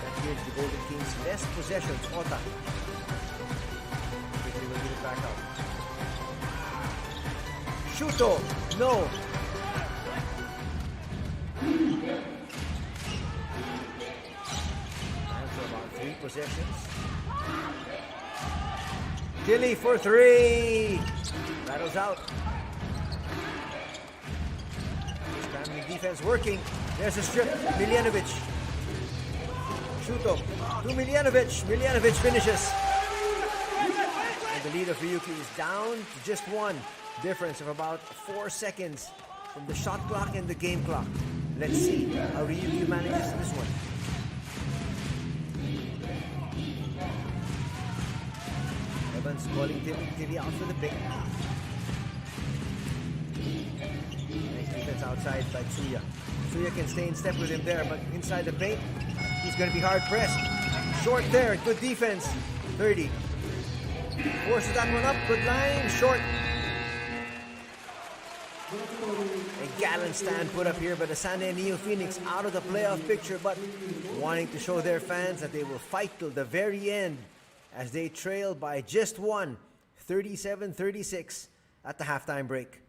That gives the Golden Kings less possessions. Ota quickly will get it back out. Shuto, no. And for about 3 possessions. Tilly for 3. Rattles out. Scrambling defense working. There's a strip. Miljanovic. Shuto to Miljanovic. Miljanovic finishes. And the lead of Ryukyu is down to just 1. Difference of about 4 seconds from the shot clock and the game clock. Let's see how Ryukyu manages this one. Evans calling Tilly out for the pick. Nice defense outside by Tsuya. Tsuya can stay in step with him there, but inside the paint, he's going to be hard pressed. Short there, good defense. 30. Forces that one up, good line, short. A gallant stand put up here by the Sana Neophoenix, out of the playoff picture, but wanting to show their fans that they will fight till the very end as they trail by just 1, 37-36 at the halftime break.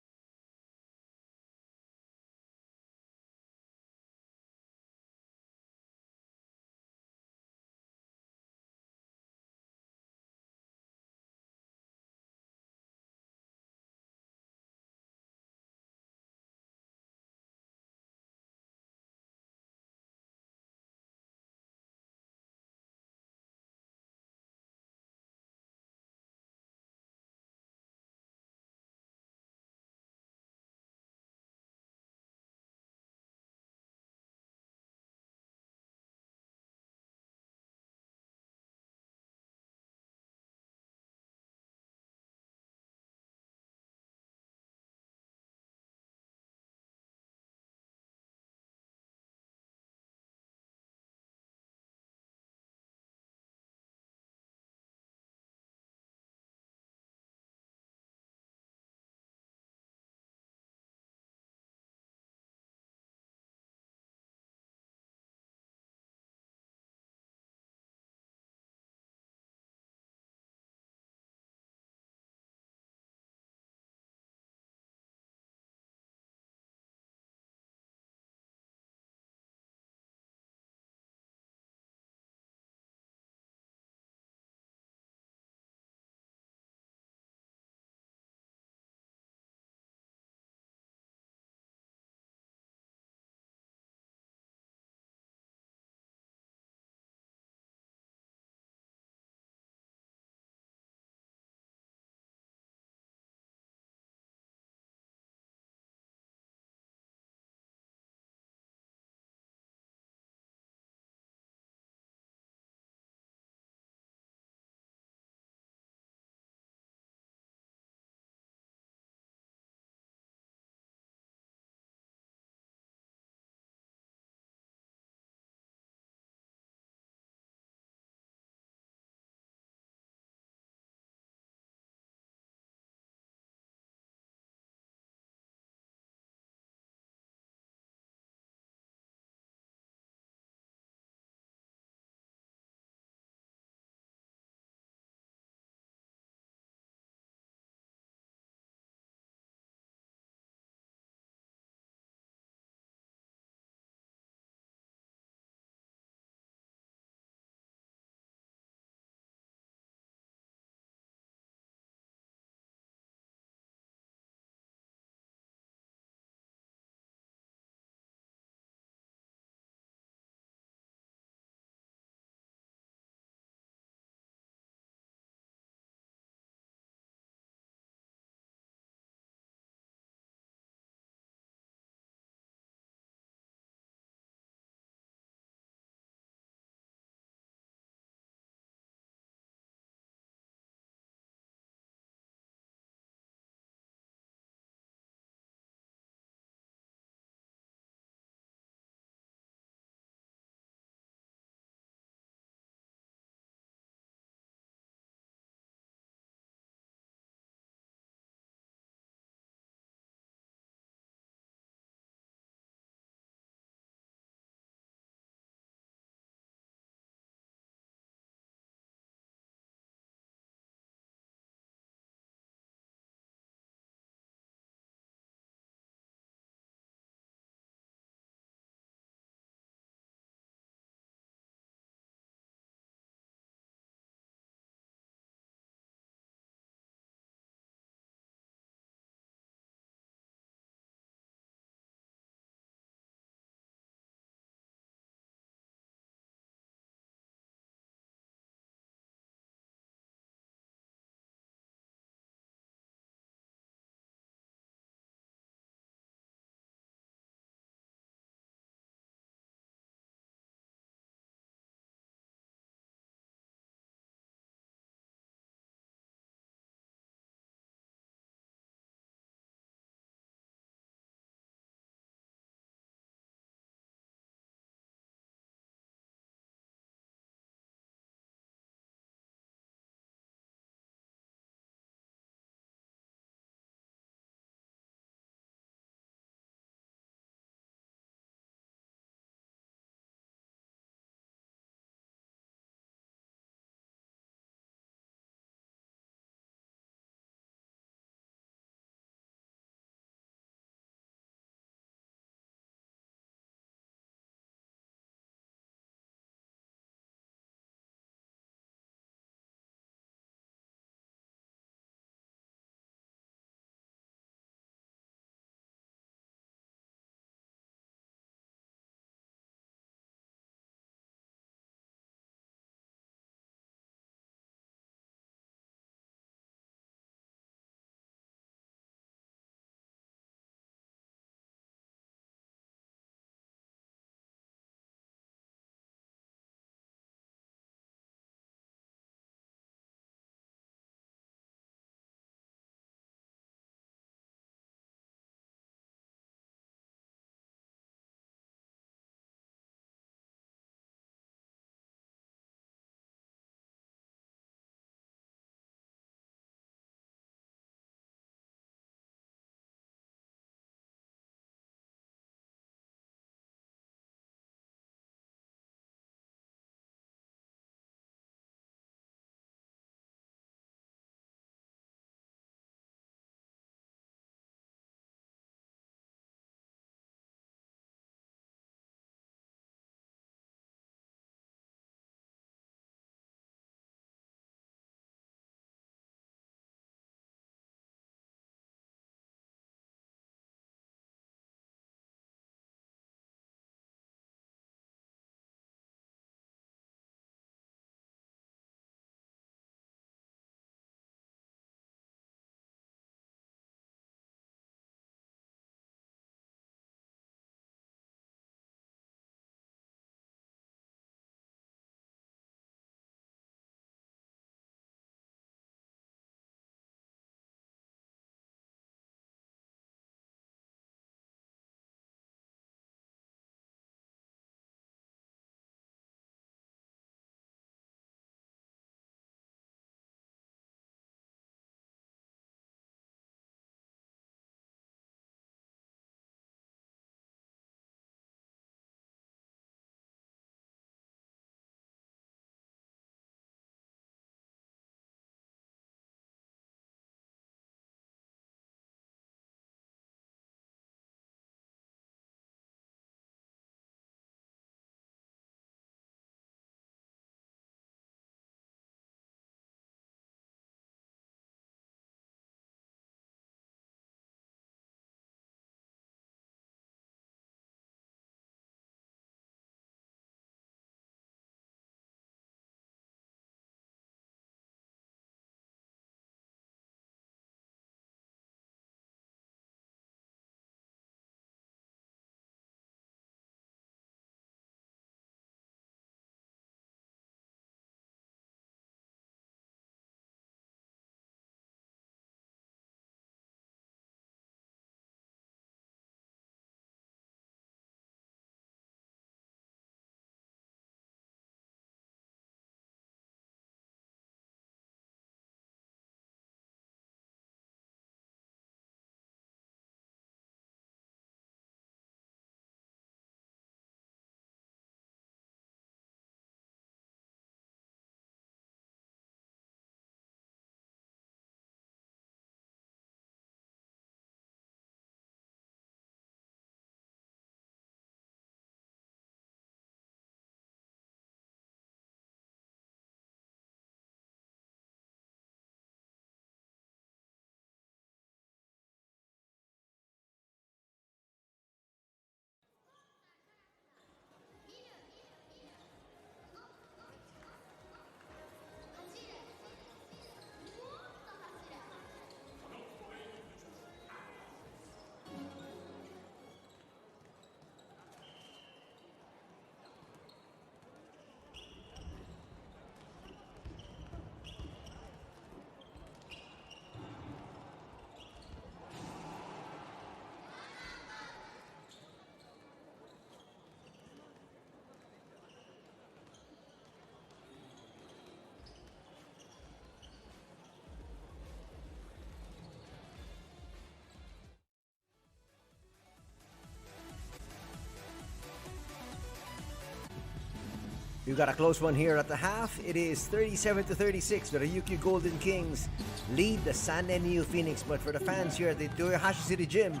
We've got a close one here at the half. It is 37-36. The Ryukyu Golden Kings lead the Sanen Neophoenix. But for the fans here at the Toyohashi City Gym,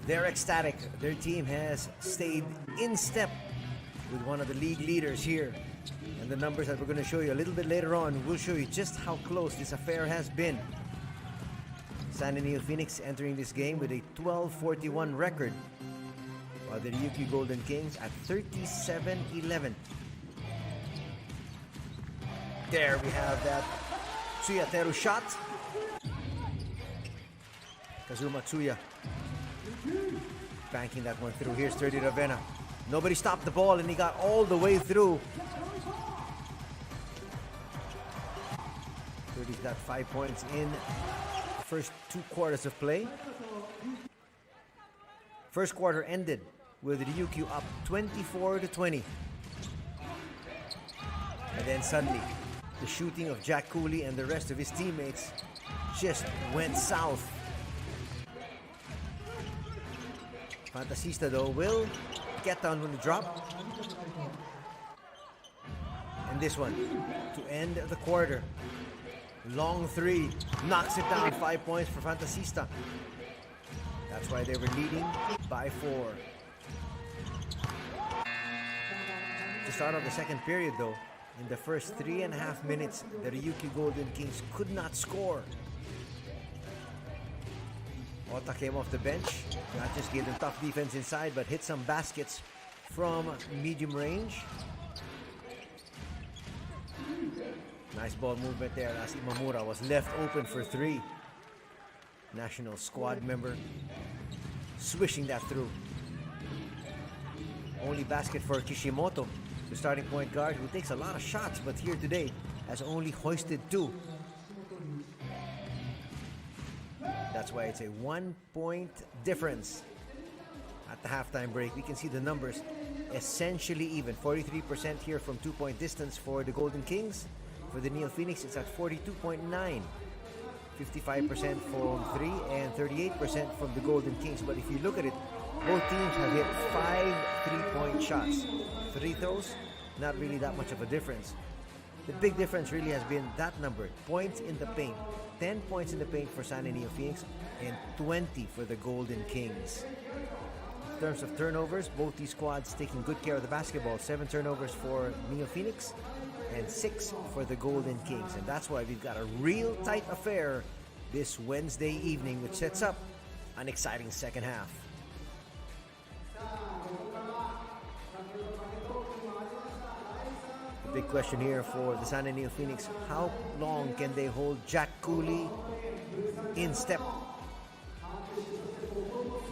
they're ecstatic. Their team has stayed in step with one of the league leaders here. And the numbers that we're going to show you a little bit later on will show you just how close this affair has been. Sanen Neophoenix entering this game with a 12-41 record, while the Ryukyu Golden Kings at 37-11. There we have that Tsuya Teru shot. Kazuma Tsuya banking that one through. Here's 30 Ravenna. Nobody stopped the ball and he got all the way through. 30's got 5 points in the first 2 quarters of play. First quarter ended with Ryukyu up 24-20. And then suddenly, the shooting of Jack Cooley and the rest of his teammates just went south. Fantasista, though, will get down on the drop. And this one, to end the quarter. Long three, knocks it down. 5 points for Fantasista. That's why they were leading by 4. To start off the second period, though, in the first 3.5 minutes, the Ryukyu Golden Kings could not score. Ota came off the bench, not just gave them tough defense inside, but hit some baskets from medium range. Nice ball movement there as Imamura was left open for 3. National squad member swishing that through. Only basket for Kishimoto, the starting point guard who takes a lot of shots, but here today has only hoisted 2. That's why it's a 1-point difference at the halftime break. We can see the numbers essentially even. 43% here from 2-point distance for the Golden Kings. For the Neophoenix, it's at 42.9. 55% from 3 and 38% from the Golden Kings. But if you look at it, both teams have hit 5 3-point shots. Free throws, not really that much of a difference. The big difference really has been that number, points in the paint. 10 points in the paint for Sanen Neophoenix and 20 for the Golden Kings. In terms of turnovers, both these squads taking good care of the basketball. 7 turnovers for Neophoenix and 6 for the Golden Kings. And that's why we've got a real tight affair this Wednesday evening, which sets up an exciting second half. The big question here for the Sanen Neophoenix, how long can they hold Jack Cooley in step? Well,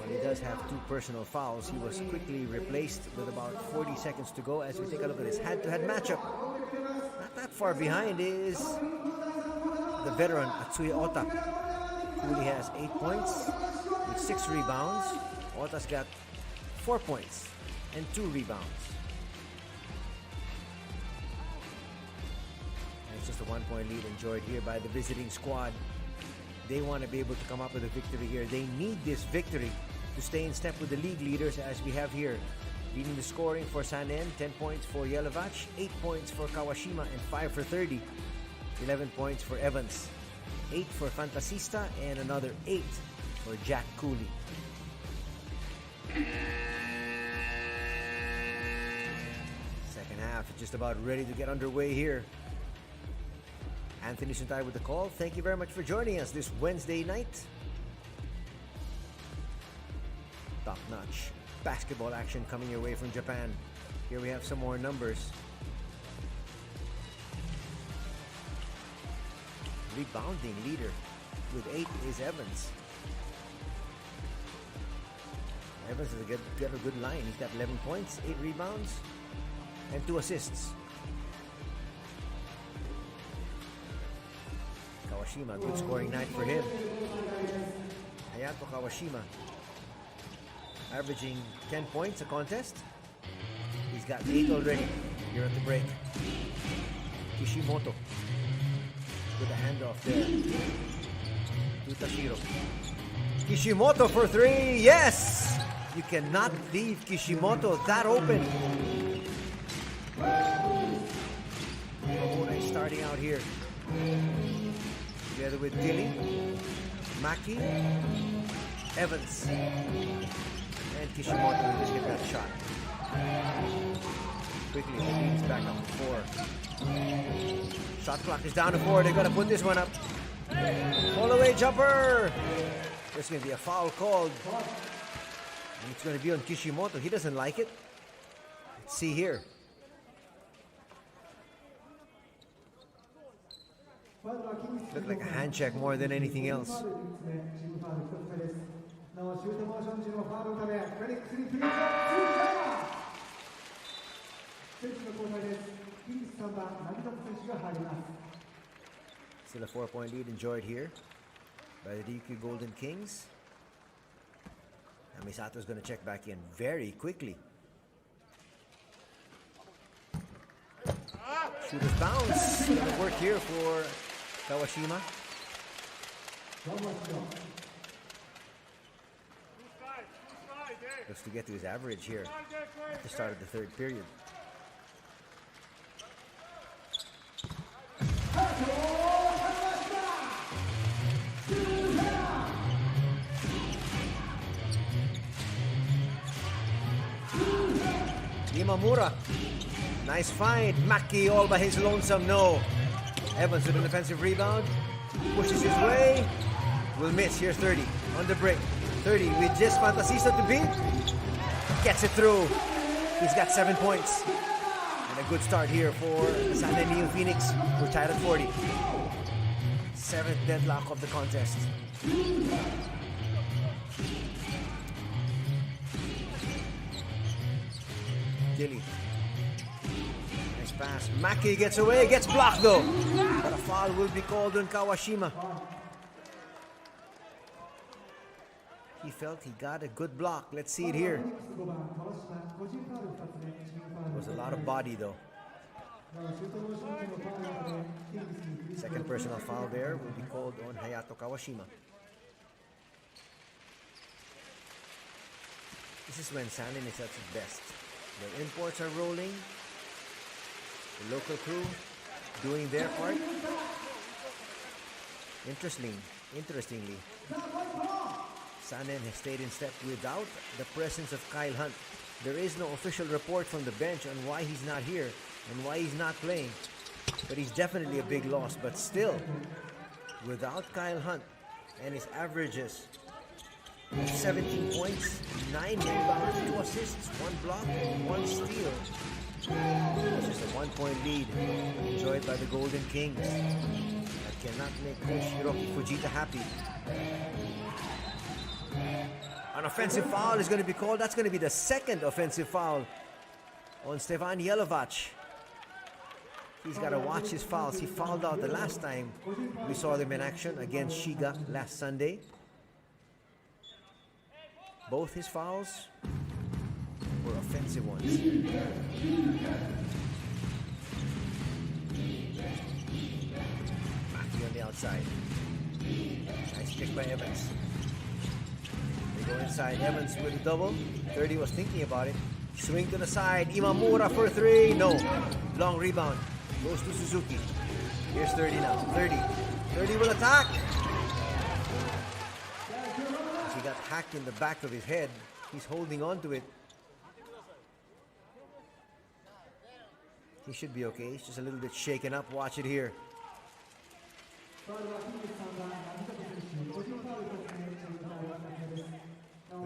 he does have 2 personal fouls. He was quickly replaced with about 40 seconds to go. As we take a look at his head-to-head matchup, not that far behind is the veteran Atsuya Ota. Cooley has 8 points with 6 rebounds. Ota's got 4 points and 2 rebounds. Just a 1-point lead enjoyed here by the visiting squad. They want to be able to come up with a victory here. They need this victory to stay in step with the league leaders, as we have here. Leading the scoring for Sanen, 10 points for Yelovach, 8 points for Kawashima, and 5 for 30. 11 points for Evans, 8 for Fantasista, and another 8 for Jack Cooley. Second half just about ready to get underway here. Anthony Suntay with the call. Thank you very much for joining us this Wednesday night. Top-notch basketball action coming your way from Japan. Here we have some more numbers. Rebounding leader with 8 is Evans. Evans has got a good line. He's got 11 points, 8 rebounds, and 2 assists. Kawashima, good scoring night for him. Hayato Kawashima averaging 10 points a contest. He's got 8 already here at the break. Kishimoto with a handoff there to Tashiro. Kishimoto for 3, yes! You cannot leave Kishimoto that open. Imamura is starting out here. Together with Dilly, Maki, Evans, and Kishimoto will just get that shot. Quickly, the lead is back up to 4. Shot clock is down to 4. They're going to put this one up. Fall away jumper! There's going to be a foul called. And it's going to be on Kishimoto. He doesn't like it. Let's see here. Looked like a hand check more than anything else. Still a 4-point lead enjoyed here by the Ryukyu Golden Kings. And Misato's going to check back in very quickly. Shooter's bounce. Going to work here for Kawashima. Looks to get to his average here at the start of the third period. Imamura. Nice find. Maki all by his lonesome. No. Evans with an offensive rebound. Pushes his way. Will miss. Here's 30 on the break. 30 with just Fantasista to beat. Gets it through. He's got 7 points. And a good start here for San Neophoenix. We're tied at 40. 7th deadlock of the contest. Dilly. Nice pass. Maki gets away, gets blocked though. But a foul will be called on Kawashima. He felt he got a good block. Let's see it here. There was a lot of body though. Second personal foul there will be called on Hayato Kawashima. This is when Sanin is at its best. The imports are rolling. The local crew doing their part. Interestingly, Sanin has stayed in step without the presence of Kyle Hunt. There is no official report from the bench on why he's not here and why he's not playing. But he's definitely a big loss. But still, without Kyle Hunt and his averages, 17 points, 9 rebounds, 2 assists, 1 block, 1 steal. It's just a 1-point lead enjoyed by the Golden Kings. That cannot make Coach Hiroki Fujita happy. An offensive foul is going to be called. That's going to be the second offensive foul on Stevan Jelovac. He's got to watch his fouls. He fouled out the last time we saw them in action against Shiga last Sunday. Both his fouls were offensive ones. Maki on the outside. Nice pick by Evans. They go inside. Evans with a double. 30 was thinking about it. Swing to the side. Imamura for 3. No. Long rebound. Goes to Suzuki. Here's 30 now. 30. 30 will attack. He got hacked in the back of his head. He's holding on to it. He should be okay. He's just a little bit shaken up. Watch it here. We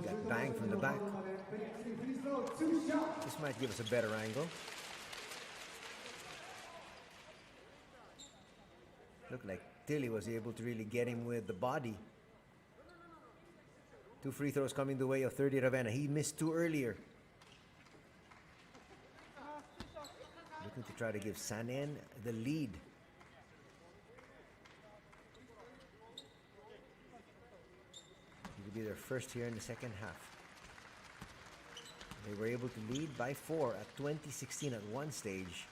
got banged from the back. This might give us a better angle. Looked like Tilly was able to really get him with the body. 2 free throws coming the way of 30 Ravenna. He missed 2 earlier. Looking to try to give Sanen the lead. It will be their first here in the second half. They were able to lead by 4 at 2016 at one stage.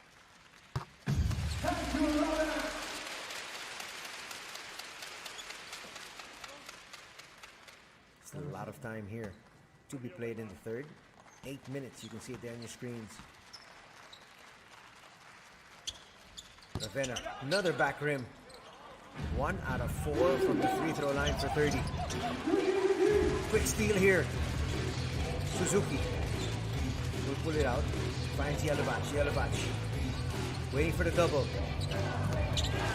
Still a lot of time here to be played in the third. 8 minutes, you can see it there on your screens. Ravenna, another back rim. 1 out of 4 from the free throw line for 30. Quick steal here. Suzuki will pull it out. Finds Yelovach. Waiting for the double.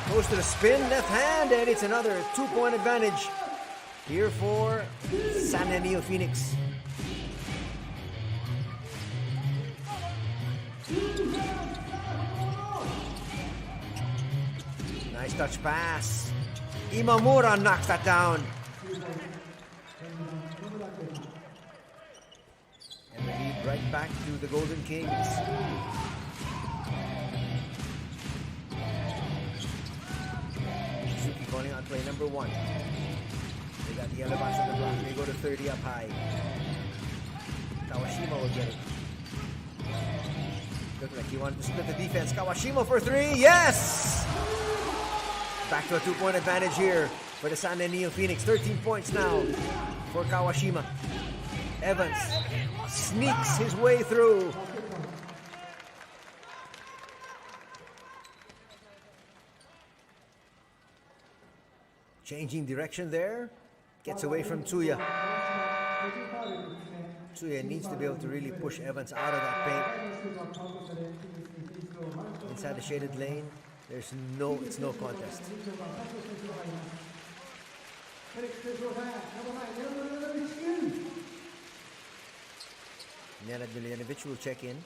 Goes to the spin, left hand, and it's another 2-point advantage here for Neophoenix. Nice touch pass. Imamura knocks that down. And we lead right back to the Golden Kings. Suzuki calling out play number 1. They got the yellow box on the block. They go to 30 up high. Kawashima will get it. Looked like he wanted to split the defense. Kawashima for 3. Yes! Back to a 2-point advantage here for the Neophoenix. 13 points now for Kawashima. Evans sneaks his way through. Changing direction there. Gets away from Tsuya. Tsuya needs to be able to really push Evans out of that paint. Inside the shaded lane, it's no contest. Nenad Miljanovic will check in.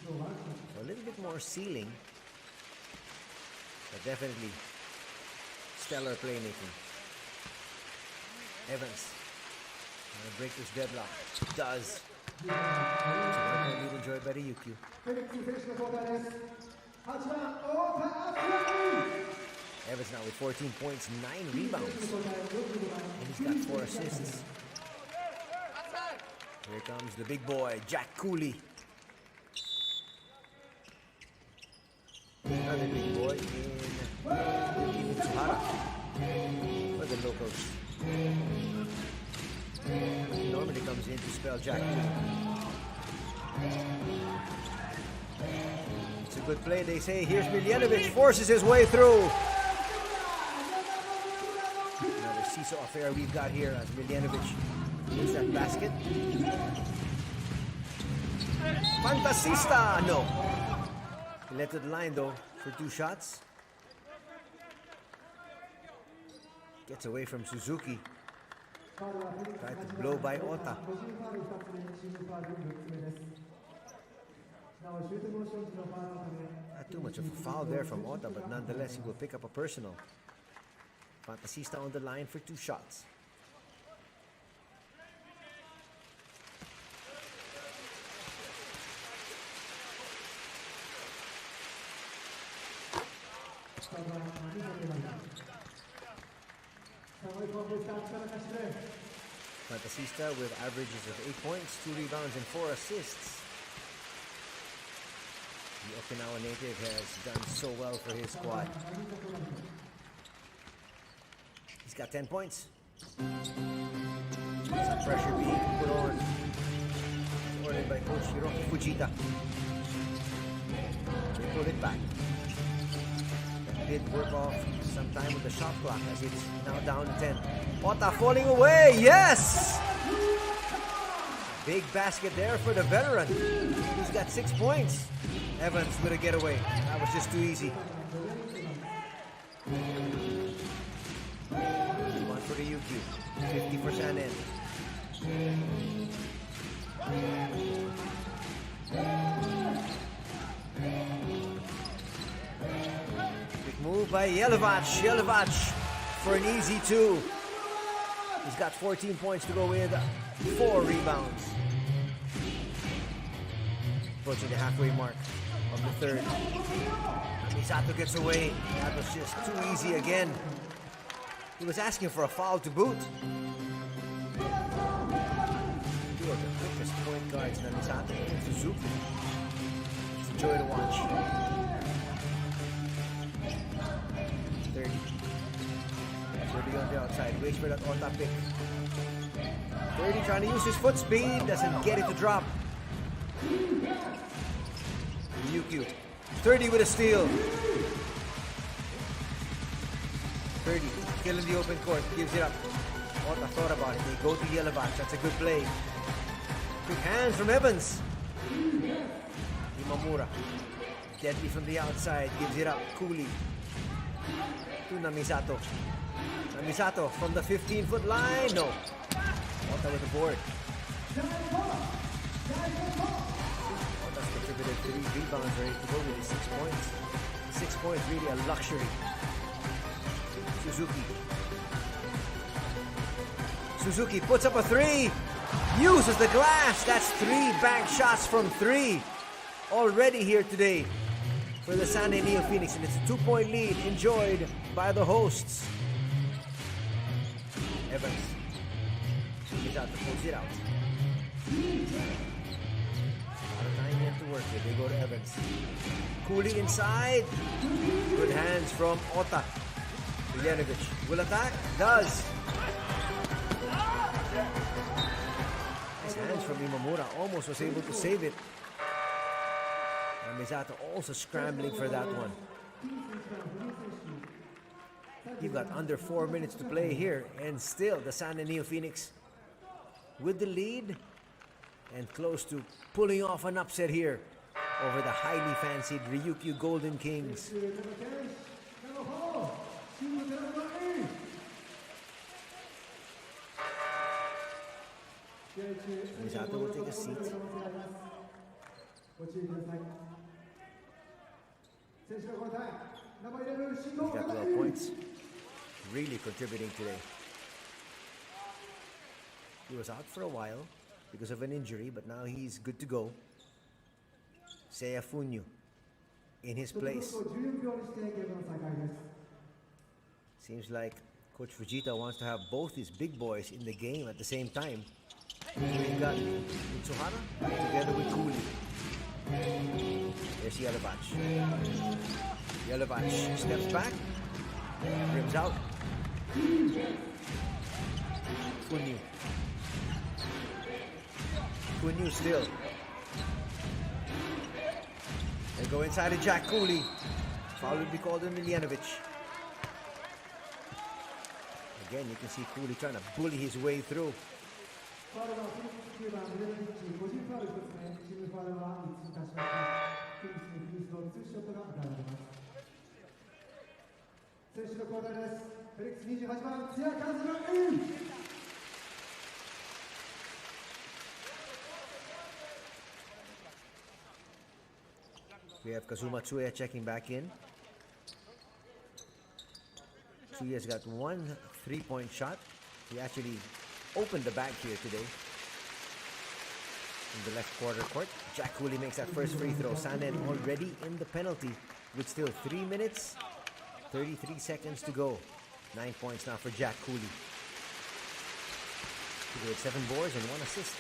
So a little bit more ceiling, but definitely stellar playmaking. Evans gonna break this deadlock. Does. It's a work lead enjoyed by the Ryukyu. Evans now with 14 points, 9 rebounds. And he's got 4 assists. Here comes the big boy, Jack Cooley. Another big boy in Tsuhara for the locals. Normally comes in to spell Jack Cooley. It's a good play, they say. Here's Miljanovic, forces his way through. Another seesaw affair we've got here as Miljanovic hits that basket. Fantasista! No. He left it the line though for 2 shots. Gets away from Suzuki. Tried to blow by Ota. Not too much of a foul there from Ota, but nonetheless he will pick up a personal. Fantasista on the line for 2 shots. Fantasista with averages of 8 points, 2 rebounds, and 4 assists. The Okinawa native has done so well for his squad. He's got 10 points. Some pressure being put on. Ordered by Coach Hiroki Fujita. They pull it back. Did work off some time with the shot clock as it's now down to 10. Ota falling away, yes! Big basket there for the veteran. He's got 6 points. Evans with a getaway. That was just too easy. One for the Ryukyu. 50% in. Move by Yelovach for an easy 2. He's got 14 points to go with 4 rebounds. Approaching the halfway mark of the 3rd. Misato gets away. That was just too easy again. He was asking for a foul to boot. Two of the quickest point guards, Misato and Suzuki. It's a joy to watch. 30 on the outside, waits for that Ota pick. 30 trying to use his foot speed, doesn't get it to drop. Ryukyu, 30 with a steal. 30. Kill in the open court. Gives it up. Ota thought about it. They go to Yelovach. That's a good play. Quick hands from Evans. Imamura. Deadly from the outside. Gives it up. Cooley. To Namisato. Namisato from the 15-foot line. No. Ota with the board. Ota's contributed 3 rebounds, ready to go with his 6 points. 6 points, really a luxury. Suzuki puts up a 3. Uses the glass. That's 3 bank shots from 3 already here today for the San Neophoenix, and it's a 2-point lead enjoyed by the hosts. Evans. He's out to close it out. Out of time yet to work with. They go to Evans. Cooley inside. Good hands from Ota. Miljanovic will attack. Does. Nice hands from Imamura. Almost was able to save it. And Misato also scrambling for that one. You've got under 4 minutes to play here, and still the San Neophoenix with the lead and close to pulling off an upset here over the highly fancied Ryukyu Golden Kings. Misato will take a seat. He's got 12 points. Really contributing today. He was out for a while because of an injury, but now he's good to go. Seiya Funyu in his place. Seems like Coach Fujita wants to have both his big boys in the game at the same time. We've got Mitsuhara together with Cooley. There's Yelovach. Yelovach steps back, rims out. Funyu. Funyu still. They go inside of Jack Cooley. Foul will be called on Miljanovic. Again, you can see Cooley trying to bully his way through. We have Kazuma Tsuya checking back in. Tsuya's got 1 3-point shot. He actually opened the bag here today in the left quarter court. Jack Cooley makes that first free throw. Sanen already in the penalty with still 3 minutes, 33 seconds to go. 9 points now for Jack Cooley. He had 7 boards and 1 assist.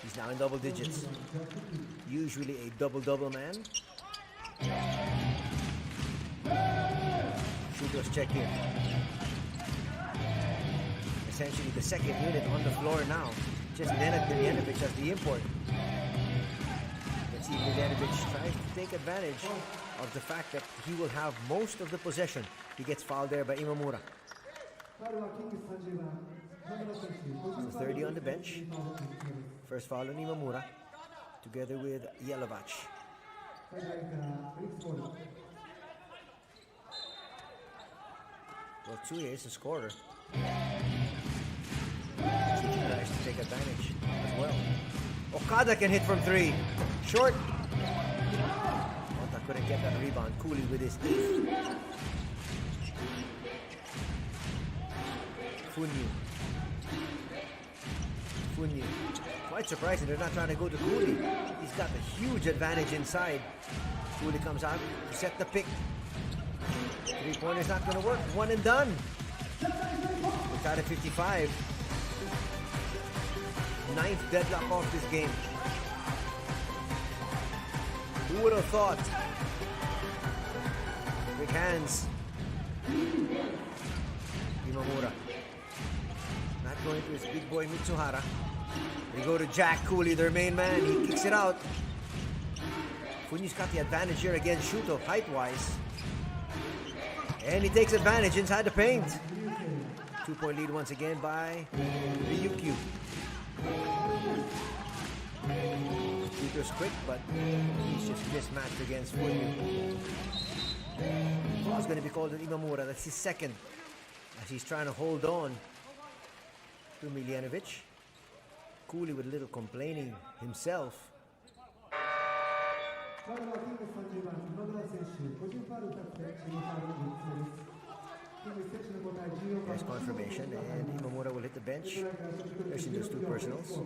He's now in double digits. Usually a double-double man. Shooters check in. Essentially the second unit on the floor now. Just Nenad Miljanovic as the import. Let's see if Miljanovic tries to take advantage of the fact that he will have most of the possession. He gets fouled there by Imamura. So 30 on the bench. First foul on Imamura, together with Yelovach. Well, Tsuya is a scorer. He tries to take advantage as well. Okada can hit from 3. Short. Ota couldn't get that rebound. Cooley with his 8th. Funyu. Quite surprising they're not trying to go to Cooley. He's got a huge advantage inside. Cooley comes out to set the pick. 3-pointer's not going to work. 1 and done. We're tied at 55. 9th deadlock off this game. Who would have thought? Big hands. Imamura. Not going to his big boy Mitsuhara. They go to Jack Cooley, their main man. He kicks it out. Funyu's got the advantage here against Shuto, height-wise. And he takes advantage inside the paint. 2-point lead once again by Ryukyu. Peter's quick, but he's just mismatched against Fuyu. Ball's going to be called on Imamura. That's his second, as he's trying to hold on to Miljanovic. Cooley with a little complaining himself. There's confirmation, and Imamura will hit the bench. There's those two personals.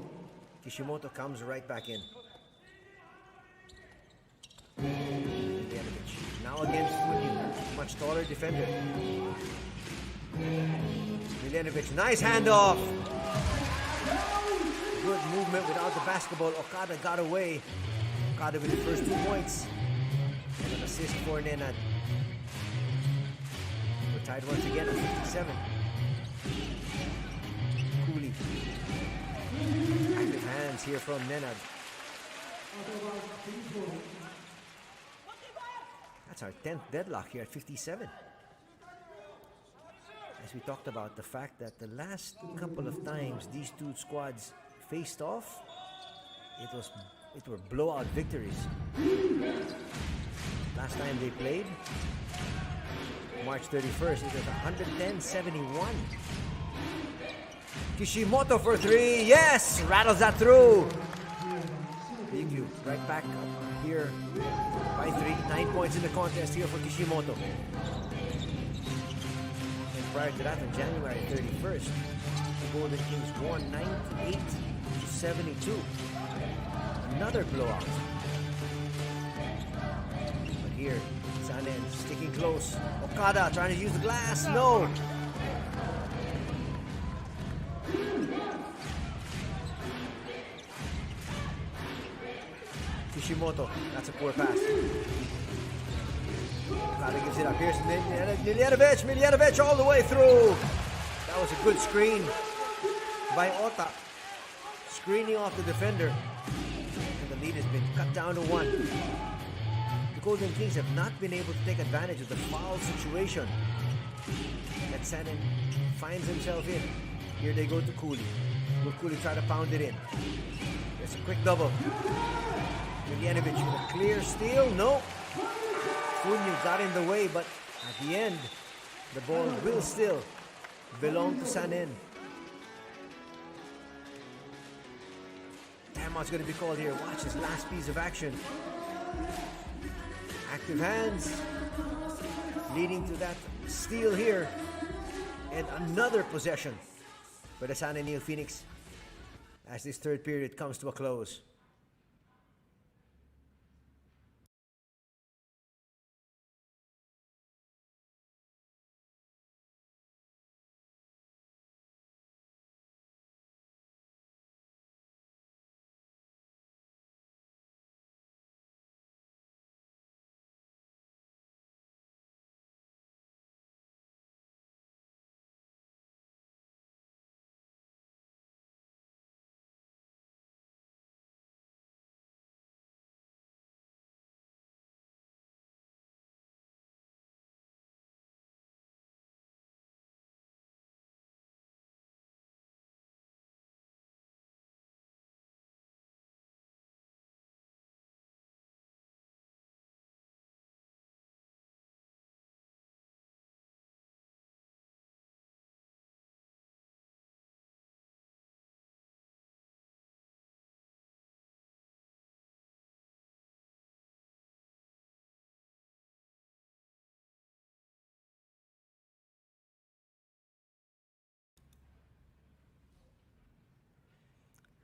Kishimoto comes right back in. Miljanovic now against Fuyu, much taller defender. Miljanovic, nice handoff. Good movement without the basketball. Okada got away. Okada with the first 2 points. And an assist for Nenad. We're tied once again at 57. Cooley. Active hands here from Nenad. That's our 10th deadlock here at 57. As we talked about, the fact that the last couple of times these two squads faced off, it were blowout victories. Last time they played, March 31st, it was 110-71. Kishimoto for 3, yes! Rattles that through. Ryukyu right back up here by 3, 9 points in the contest here for Kishimoto. And prior to that, on January 31st, the Golden Kings won 98-72. Another blowout. But here, Sanen sticking close. Okada trying to use the glass. No! Kishimoto, that's a poor pass. Okada gives it up. Here's Miljanovic all the way through. That was a good screen by Ota. Screening off the defender. And the lead has been cut down to 1. The Golden Kings have not been able to take advantage of the foul situation that Sanen finds himself in. Here they go to Cooley. Will Cooley try to pound it in? There's a quick double. Miljanovic with a clear steal. No. Fuyu got in the way, but at the end, the ball will still belong to Sanen. Timeout's going to be called here. Watch this last piece of action. Active hands leading to that steal here. And another possession for the San Neophoenix as this third period comes to a close.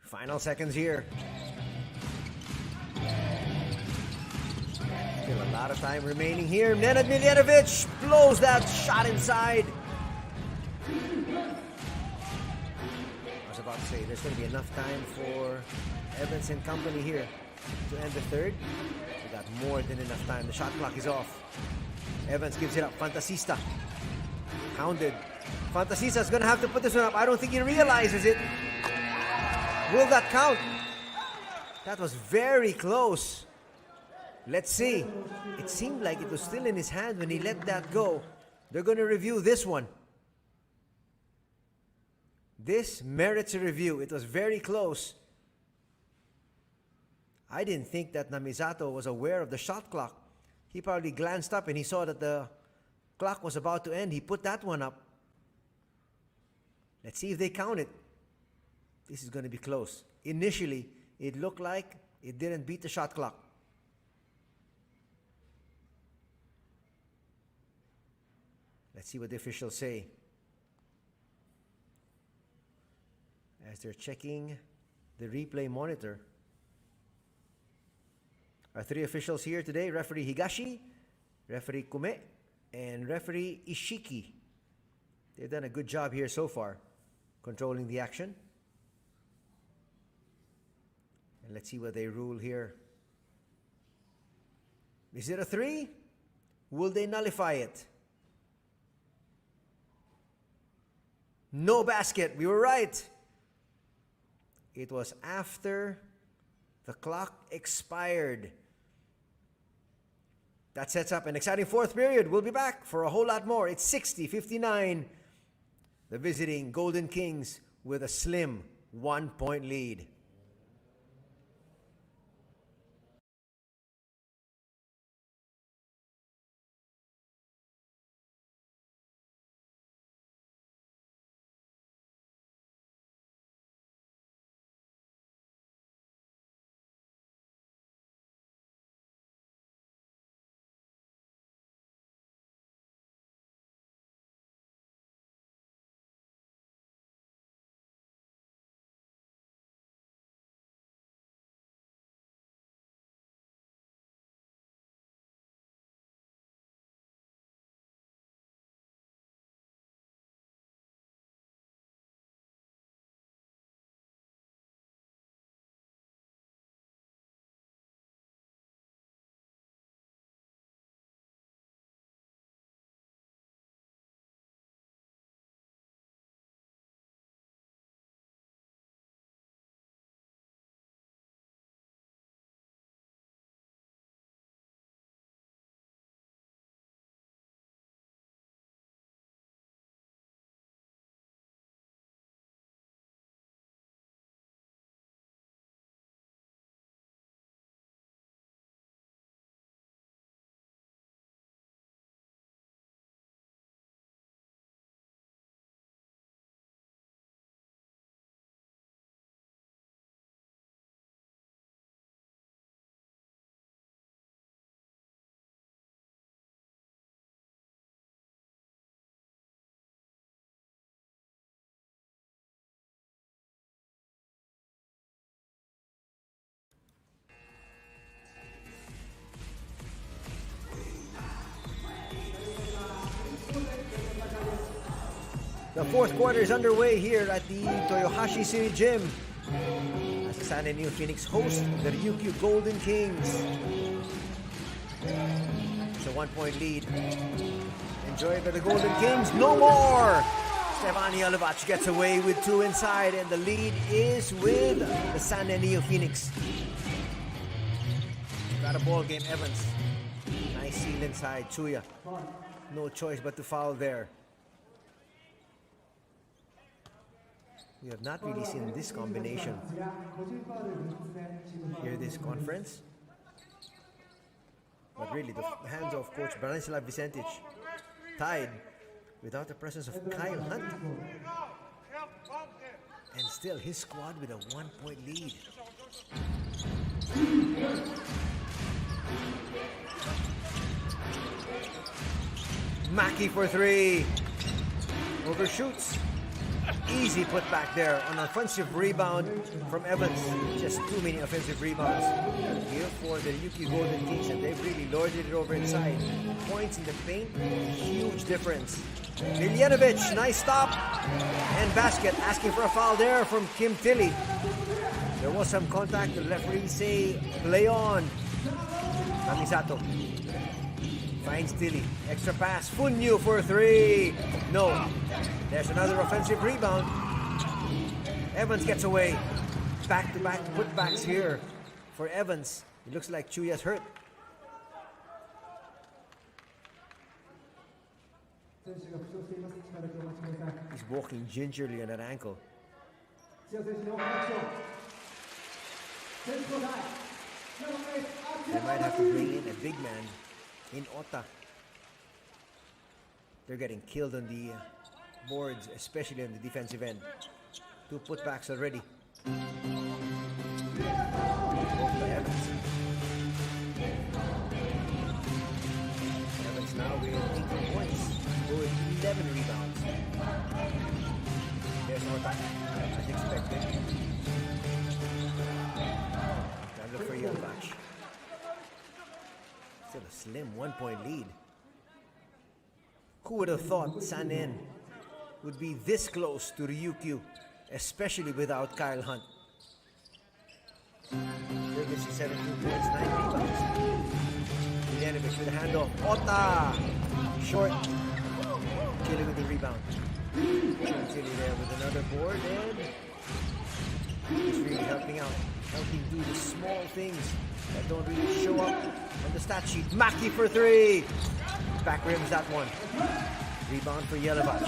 Final seconds here. Still a lot of time remaining here. Nenad Miljanovic blows that shot inside. I was about to say there's going to be enough time for Evans and company here to end the third. We got more than enough time. The shot clock is off. Evans gives it up. Fantasista. Hounded. Fantasista's going to have to put this one up. I don't think he realizes it. Will that count? That was very close. Let's see. It seemed like it was still in his hand when he let that go. They're going to review this one. This merits a review. It was very close. I didn't think that Namisato was aware of the shot clock. He probably glanced up and he saw that the clock was about to end. He put that one up. Let's see if they count it. This is going to be close. Initially, it looked like it didn't beat the shot clock. Let's see what the officials say. As they're checking the replay monitor. Our three officials here today, referee Higashi, referee Kume, and referee Ishiki. They've done a good job here so far, controlling the action. And let's see what they rule here. Is it a 3? Will they nullify it? No basket. We were right. It was after the clock expired. That sets up an exciting fourth period. We'll be back for a whole lot more. It's 60-59. The visiting Golden Kings with a slim 1-point lead. The fourth quarter is underway here at the Toyohashi City Gym as the San Neophoenix host the Ryukyu Golden Kings. It's a 1-point lead. Enjoyed by the Golden Kings. No more! Stefani Olivac gets away with 2 inside, and the lead is with the San Neophoenix. Got a ball game, Evans. Nice seal inside. Chuya. No choice but to foul there. We have not really seen this combination here this conference. But really, the hands of Coach Branislav Vicentich tied without the presence of Kyle Hunt. And still, his squad with a 1-point lead. Mackey for 3. Overshoots. Easy put back there on an offensive rebound from Evans. Just too many offensive rebounds here for the Ryukyu Golden Kings, and they've really lorded it over inside. Points in the paint, huge difference. Miljanovic, nice stop and basket. Asking for a foul there from Kim Tilly. There was some contact. The referee say play on. Namisato finds Tilly. Extra pass. Funyu for 3. No. There's another offensive rebound. Evans gets away. Back-to-back putbacks here for Evans. It looks like Chuya's hurt. He's walking gingerly on that ankle. They might have to bring in a big man in Ota. They're getting killed on the boards, especially on the defensive end. 2 putbacks already. Evans. Evans now with 18 points, with 11 rebounds. There's Ota, as expected. Now look for Yelvach. Still a slim 1-point lead. Who would have thought Sanen would be this close to Ryukyu, especially without Kyle Hunt? Ryukyu 17 points, 9 rebounds. Miljanovic with a handoff. Ota! Short. Chile with the rebound. Chile there with another board, and he's really helping out. Helping do the small things that don't really show up on the stat sheet. Maki for 3! Back rims that one. Rebound for Yelvach.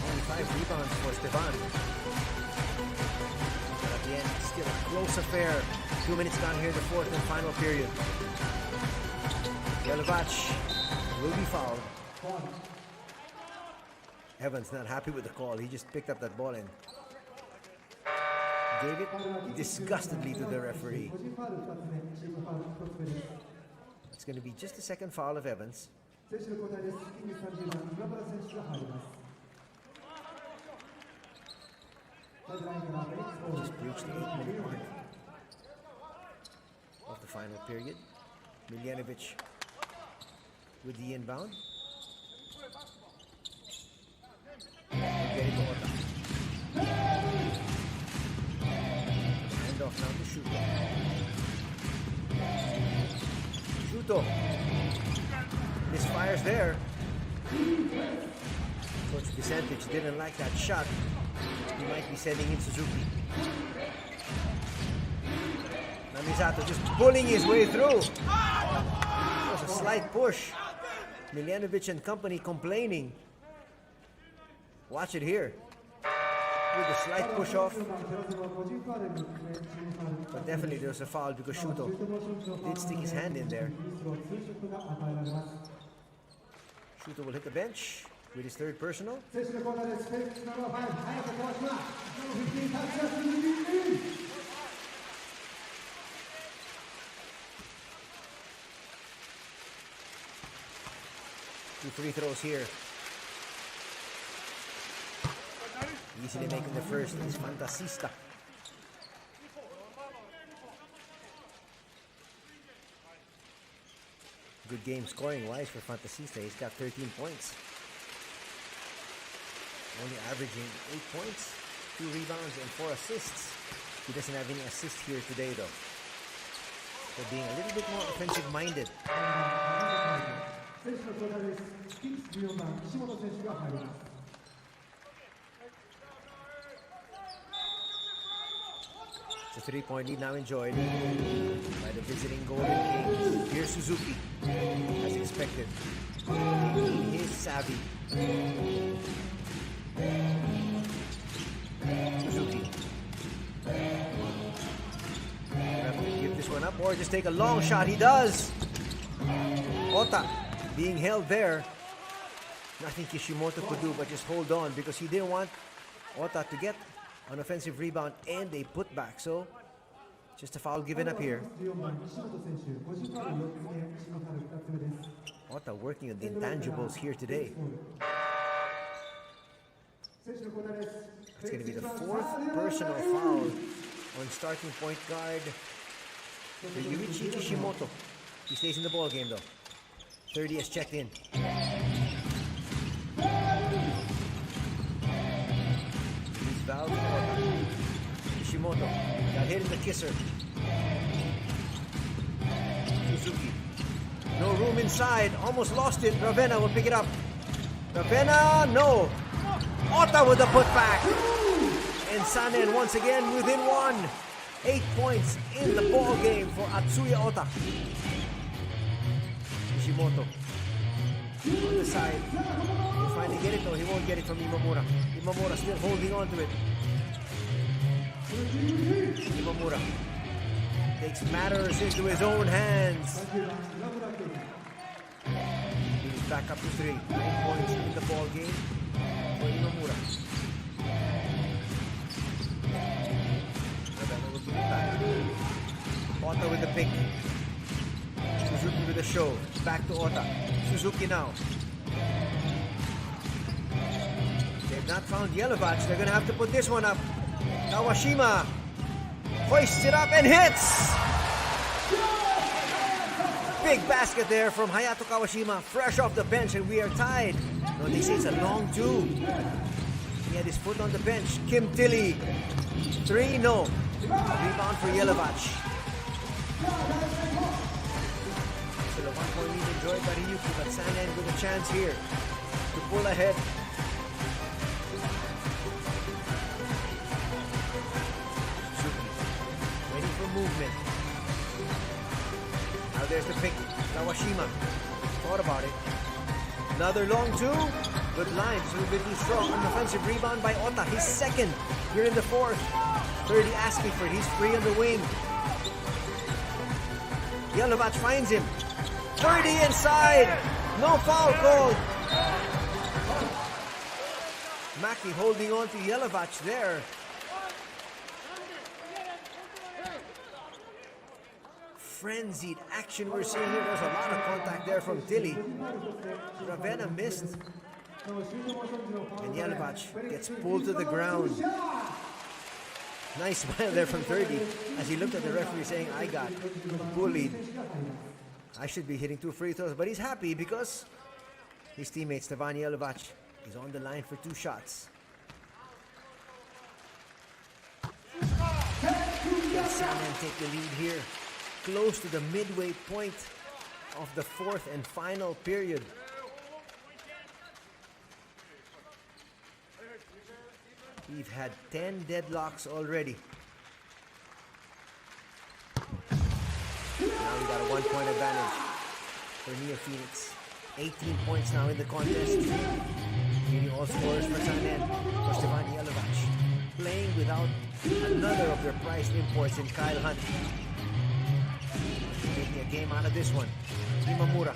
Only 5 rebounds for Stevan. But at the end, still a close affair. 2 minutes down here in the 4th and final period. Yelvach will be fouled. Evans not happy with the call. He just picked up that ball and gave it disgustedly to the referee. It's going to be just the second foul of Evans. Just breached the 8-minute mark of the final period. Miljanovic with the inbound. Handoff now to Shuto. Shuto misfires there. Coach Vicentich didn't like that shot. He might be sending in Suzuki. Namisato just pulling his way through. It was a slight push. Miljanovic and company complaining. Watch it here. With a slight push off. But definitely there was a foul because Shuto did stick his hand in there. Shuto will hit the bench with his 3rd personal. Two free throws here. Easily making the first is Fantasista. Good game scoring wise for Fantasista. He's got 13 points. Only averaging 8 points, 2 rebounds, and 4 assists. He doesn't have any assists here today though. So being a little bit more offensive minded. It's a 3-point lead now enjoyed by the visiting Golden Kings. Here's Suzuki, as expected. He is savvy. Suzuki. Have to give this one up or just take a long shot. He does. Ota being held there. Nothing Kishimoto could do but just hold on because he didn't want Ota to get an offensive rebound and a putback. So just a foul given up here. Ota working on the intangibles here today. It's going to be the 4th personal foul on starting point guard Ryuichi Kishimoto. He stays in the ball game though. 30 has checked in. He's fouled. Kishimoto got hit in the kisser. Suzuki. No room inside. Almost lost it. Ravenna will pick it up. Ravenna, no. Ota with the putback. And Sanen once again within 1. 8 points in the ball game for Atsuya Ota. Kishimoto on the the side. He'll finally get it, though. He won't get it from Imamura. Imamura still holding on to it. Imamura takes matters into his own hands. He's back up to 3. 9 points in the ball game for Imamura. Ravenna will give it back. Ota with the pick. Suzuki with the show. Back to Ota. Suzuki now. They've not found Yelovach. They're going to have to put this one up. Kawashima hoists it up and hits! Big basket there from Hayato Kawashima, fresh off the bench, and we are tied. No, they say it's a long 2. He had his foot on the bench. Kim Tilly. 3, no. Rebound for Yelovach. Still a 1-point lead enjoyed by Ryukyu, but Sanen with a chance here to pull ahead. Movement. Now there's the pick. Kawashima thought about it. Another long 2. Good line. It's a little bit too strong. An offensive rebound by Ota. His second here in the 4th. 30 asking for it. He's free on the wing. Yelovach finds him. 30 inside. No foul called. Maki holding on to Yelovach there. Frenzied action we're seeing here. There's a lot of contact there from Tilly. Ravenna missed. And Yelovach gets pulled to the ground. Nice smile there from 30 as he looked at the referee saying, I got bullied. I should be hitting 2 free throws. But he's happy because his teammate Stevan Yelovach is on the line for 2 shots. Sanen take the lead here. Close to the midway point of the 4th and final period. We've had 10 deadlocks already. Now we got a 1-point advantage for Neophoenix. 18 points now in the contest. Leading all scorers for Sanen, for Stevan Yelovach. Playing without another of their prized imports in Kyle Hunt. Making a game out of this one. Imamura.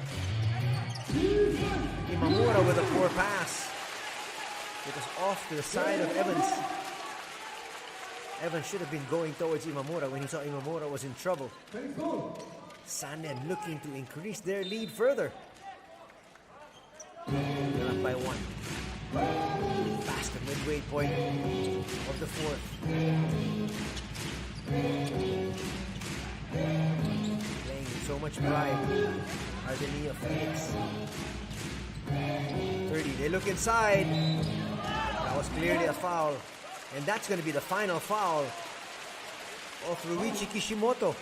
Imamura with a poor pass. It was off to the side of Evans. Evans should have been going towards Imamura when he saw Imamura was in trouble. Sanen looking to increase their lead further. They're up by 1. Past the midway point of the 4th. Playing with so much pride are the Neophoenix. 30, they look inside. That was clearly a foul. And that's going to be the final foul of Ryuichi Kishimoto.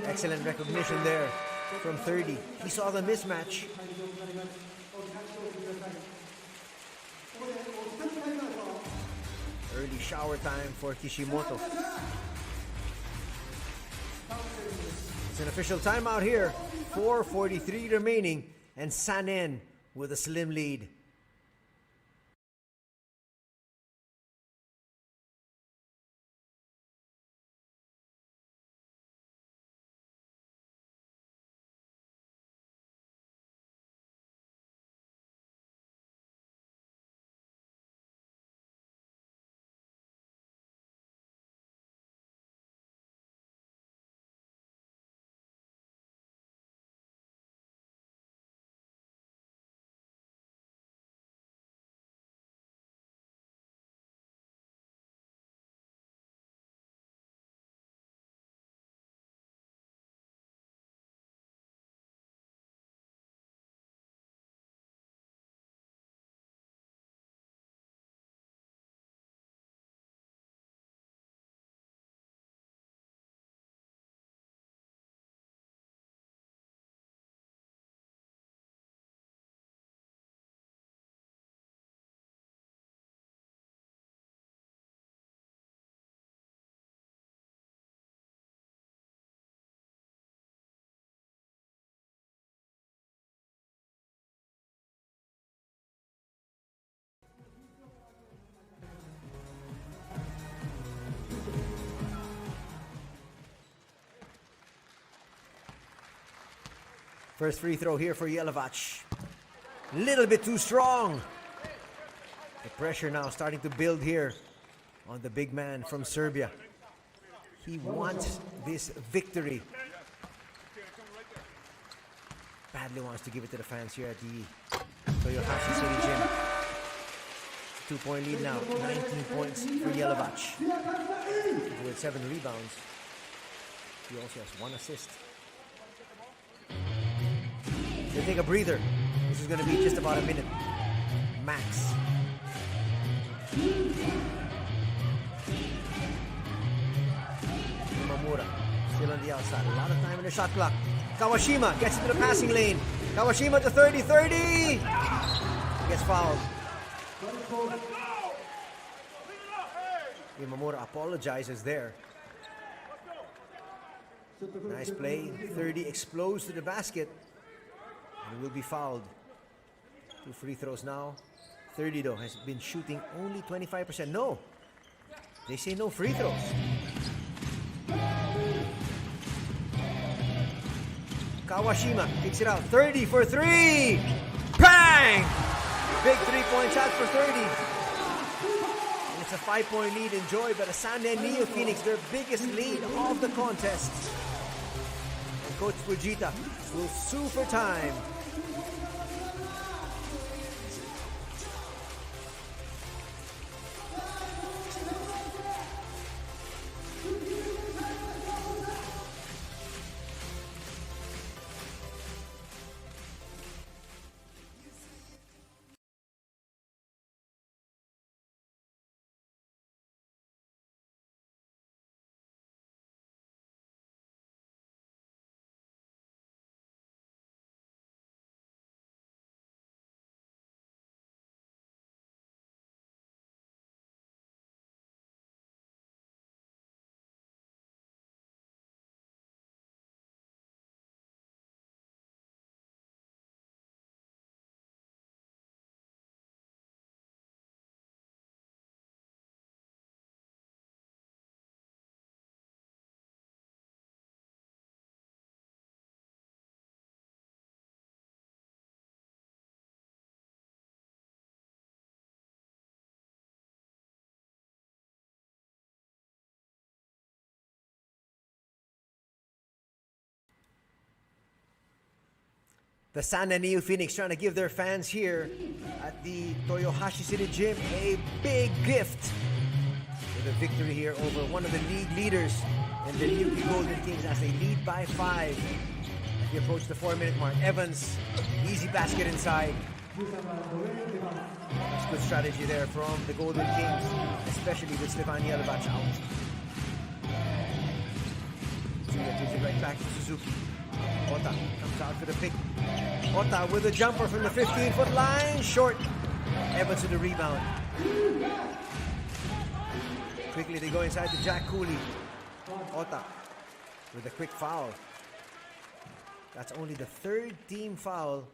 Excellent recognition there from 30. He saw the mismatch. Early shower time for Kishimoto. It's an official timeout here. 4:43 remaining, and Sanen with a slim lead. First free throw here for Jelevac. Little bit too strong. The pressure now starting to build here on the big man from Serbia. He wants this victory. Badly wants to give it to the fans here at the Toyohashi City Gym. 2-point lead now, 19 points for Jelevac. With 7 rebounds. He also has 1 assist. They take a breather. This is going to be just about a minute. Max. Imamura still on the outside. A lot of time in the shot clock. Kawashima gets into the passing lane. Kawashima to 30. Gets fouled. Imamura apologizes there. Nice play. 30 explodes to the basket. And will be fouled. 2 free throws now. 30 though has been shooting only 25%. No. They say no free throws. Kawashima kicks it out. 30 for 3. Bang! Big 3-point shot for 30. And it's a 5-point lead enjoyed by the Sandan Neophoenix, their biggest lead of the contest. And Coach Fujita will sue for time. The Sandan Neophoenix trying to give their fans here at the Toyohashi City Gym a big gift with a victory here over one of the league leaders in the Ryukyu Golden Kings as they lead by 5 as we approach the 4-minute mark. Evans, easy basket inside. That's good strategy there from the Golden Kings, especially with Stefan Jelevac out. So that gives it right back to Suzuki. Ota comes out for the pick. Ota with a jumper from the 15-foot line. Short. Evans with the rebound. Quickly they go inside to Jack Cooley. Ota with a quick foul. That's only the 3rd team foul.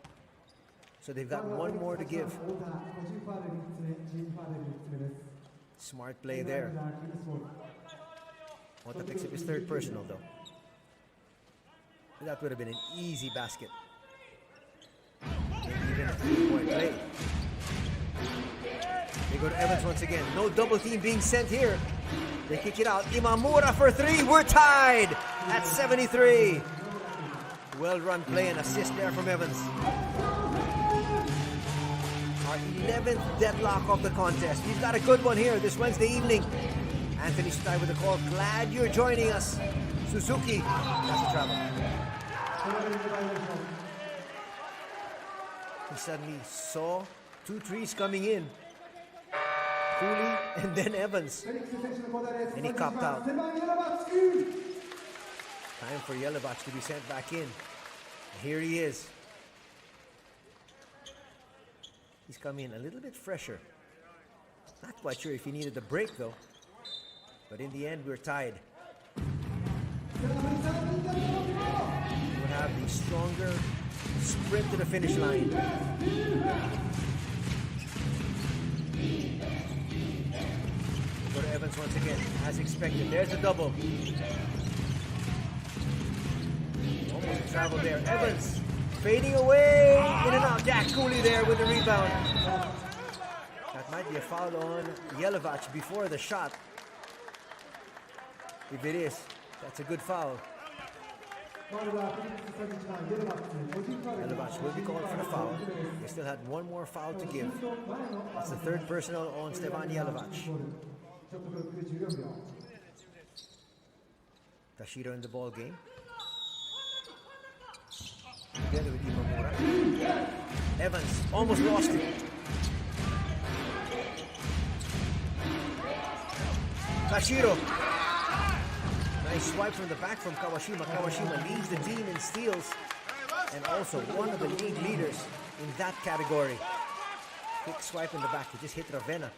So they've got 1 more to give. Smart play there. Ota picks up his 3rd personal though. That would have been an easy basket. Even a 3-point play. They go to Evans once again. No double team being sent here. They kick it out. Imamura for 3. We're tied at 73. Well run play and assist there from Evans. Our 11th deadlock of the contest. We've got a good one here this Wednesday evening. Anthony Sutai with the call. Glad you're joining us. Suzuki has to travel. He suddenly saw 2 threes coming in. Cooley and then Evans. And he copped out. Time for Jelevac to be sent back in. And here he is. He's coming in a little bit fresher. Not quite sure if he needed the break though. But in the end, we're tied. Have the stronger sprint to the finish line. Go to Evans once again, as expected. There's a double. Almost a travel there. Evans Fading away. In and out. Jack Cooley there with the rebound. That might be a foul on Yelovach before the shot. If it is, that's a good foul. Yelovach will be called for the foul. They still had one more foul to give. That's the third personal on Stefan Yelovach. Tashiro in the ball game. Together with Imamura. Evans almost lost it. Tashiro. Nice swipe from the back from Kawashima. Kawashima leads the team in steals and also one of the league leaders in that category. Quick swipe in the back. He just hit Ravenna.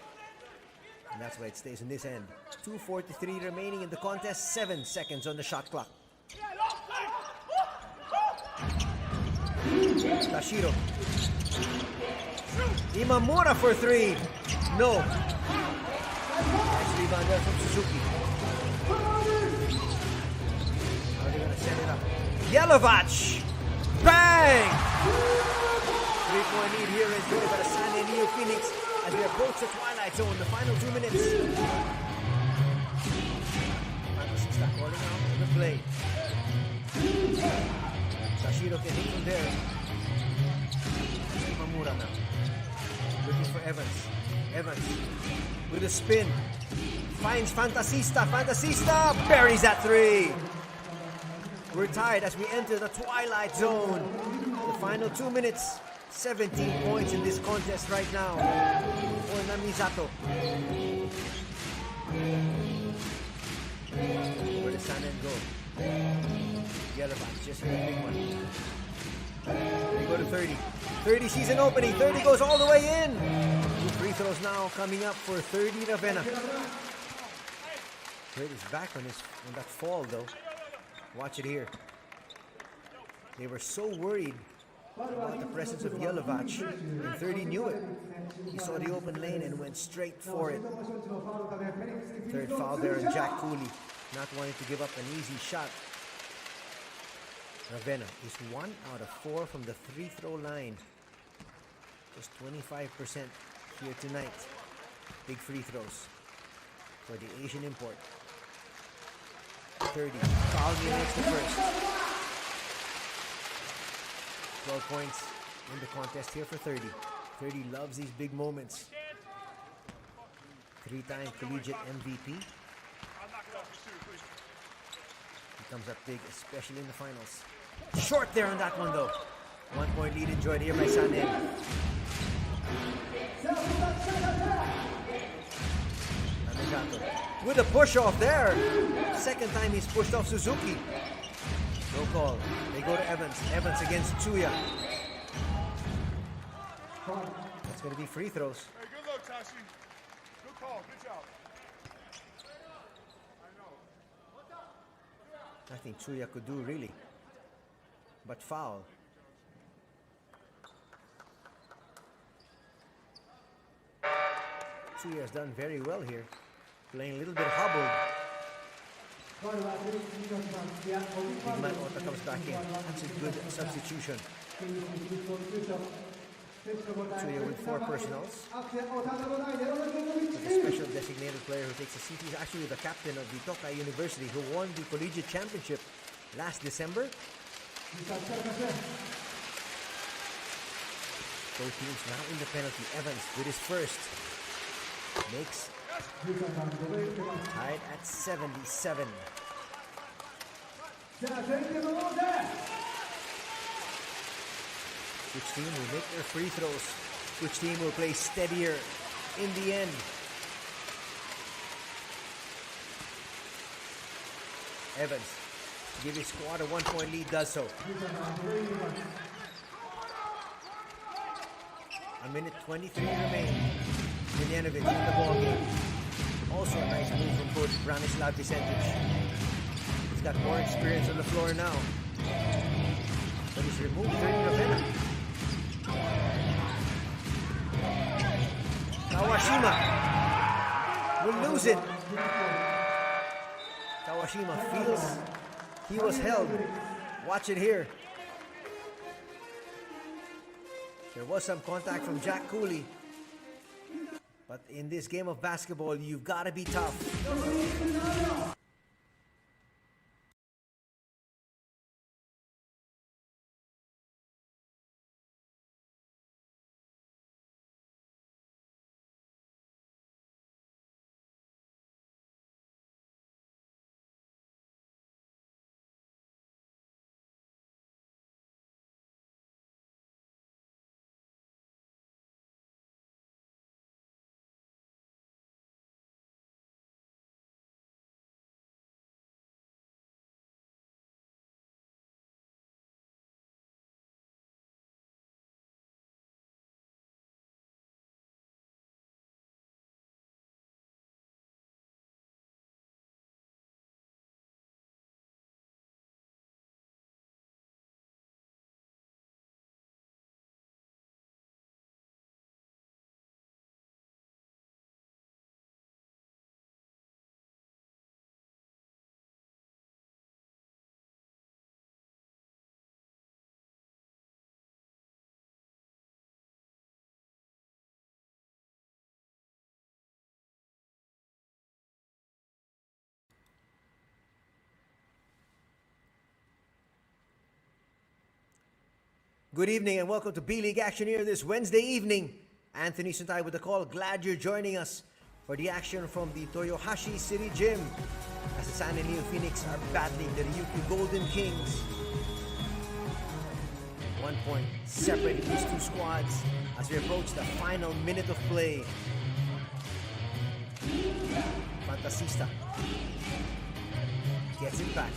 And that's why it stays in this end. 2:43 remaining in the contest. 7 seconds on the shot clock. Tashiro. Imamura for 3. No. Nice rebound there from Suzuki. How are they going to set it up? Yelovach! Bang! 3-point lead here enjoyed by the San Neophoenix as we approach the twilight zone, the final 2 minutes. Start rolling out in the play. Tashiro can hit from there. Imamura now. Looking for Evans. Evans with a spin. Finds Fantasista. Fantasista buries that 3. We're tied as we enter the twilight zone. The final 2 minutes. 17 points in this contest right now for Namisato. Where does Sanen go? Yelovach just hit a big one. They go to 30. 30 season opening. 30 goes all the way in. 2 free throws now coming up for 30 Ravenna. Great is back on that fall though. Watch it here. They were so worried about the presence of Yelovach, and 30 knew it. He saw the open lane and went straight for it. Third foul there on Jack Cooley, not wanting to give up an easy shot. Ravenna is 1 out of 4 from the free throw line. Just 25% here tonight. Big free throws for the Asian import. 30. Foul makes the first. 12 points in the contest here for 30. 30 loves these big moments. 3-time collegiate MVP. He comes up big, especially in the finals. Short there on that one though. 1 point lead enjoyed here by Sanen. With a push off there. Second time he's pushed off Suzuki. No call. They go to Evans. Evans against Tsuya. That's going to be free throws. Hey, good luck, Tashi. Good call. Good job. Nothing Tsuya could do really. But foul. Tsuya has done very well here. Playing a little bit hobbled. Big man Ota comes back in. That's a good substitution. Tsuya with 4 personals. With a special designated player who takes a seat. He's actually the captain of the Tokai University who won the collegiate championship last December. Both teams now in the penalty. Evans with his first. Makes tied at 77. Which team will make their free throws? Which team will play steadier in the end? Evans, to give his squad a 1 point lead, does so. A minute 23 remaining. Miljanovic in the ball game. Also a nice move from coach Branislav Vicentic. He's got more experience on the floor now. But he's removed 30 Ravenna. Kawashima will lose it. Kawashima feels he was held. Watch it here. There was some contact from Jack Cooley. But in this game of basketball, you've got to be tough. Good evening and welcome to B-League action here this Wednesday evening. Anthony Suntay with the call. Glad you're joining us for the action from the Toyohashi City Gym as the San and Neophoenix are battling the Ryukyu Golden Kings. 1 point separating these two squads as we approach the final minute of play. Fantasista gets it back.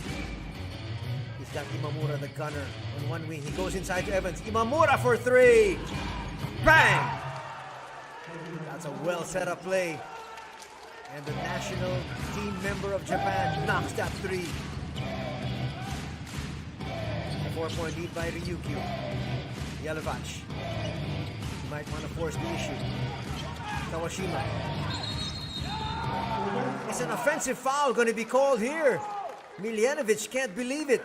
He's got Imamura, the gunner, on one wing. He goes inside to Evans. Imamura for three! Bang! That's a well set up play. And the national team member of Japan knocks that three. A 4-point lead by Ryukyu. Yelovach. He might want to force the issue. Kawashima. It's an offensive foul going to be called here. Miljanovic can't believe it.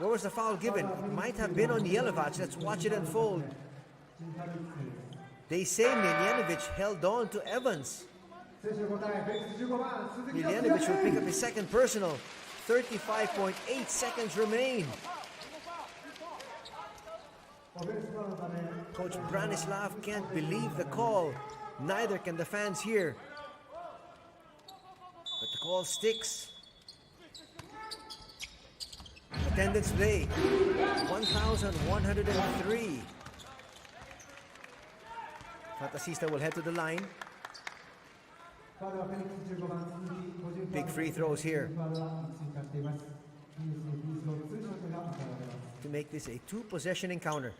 Where was the foul given? It might have been on Yelovach. Let's watch it unfold. They say Miljanovic held on to Evans. Miljanovic will pick up his second personal. 35.8 seconds remain. Coach Branislav can't believe the call. Neither can the fans here. But the call sticks. Attendance today, 1,103. Fantasista will head to the line. Big free throws here to make this a two-possession encounter.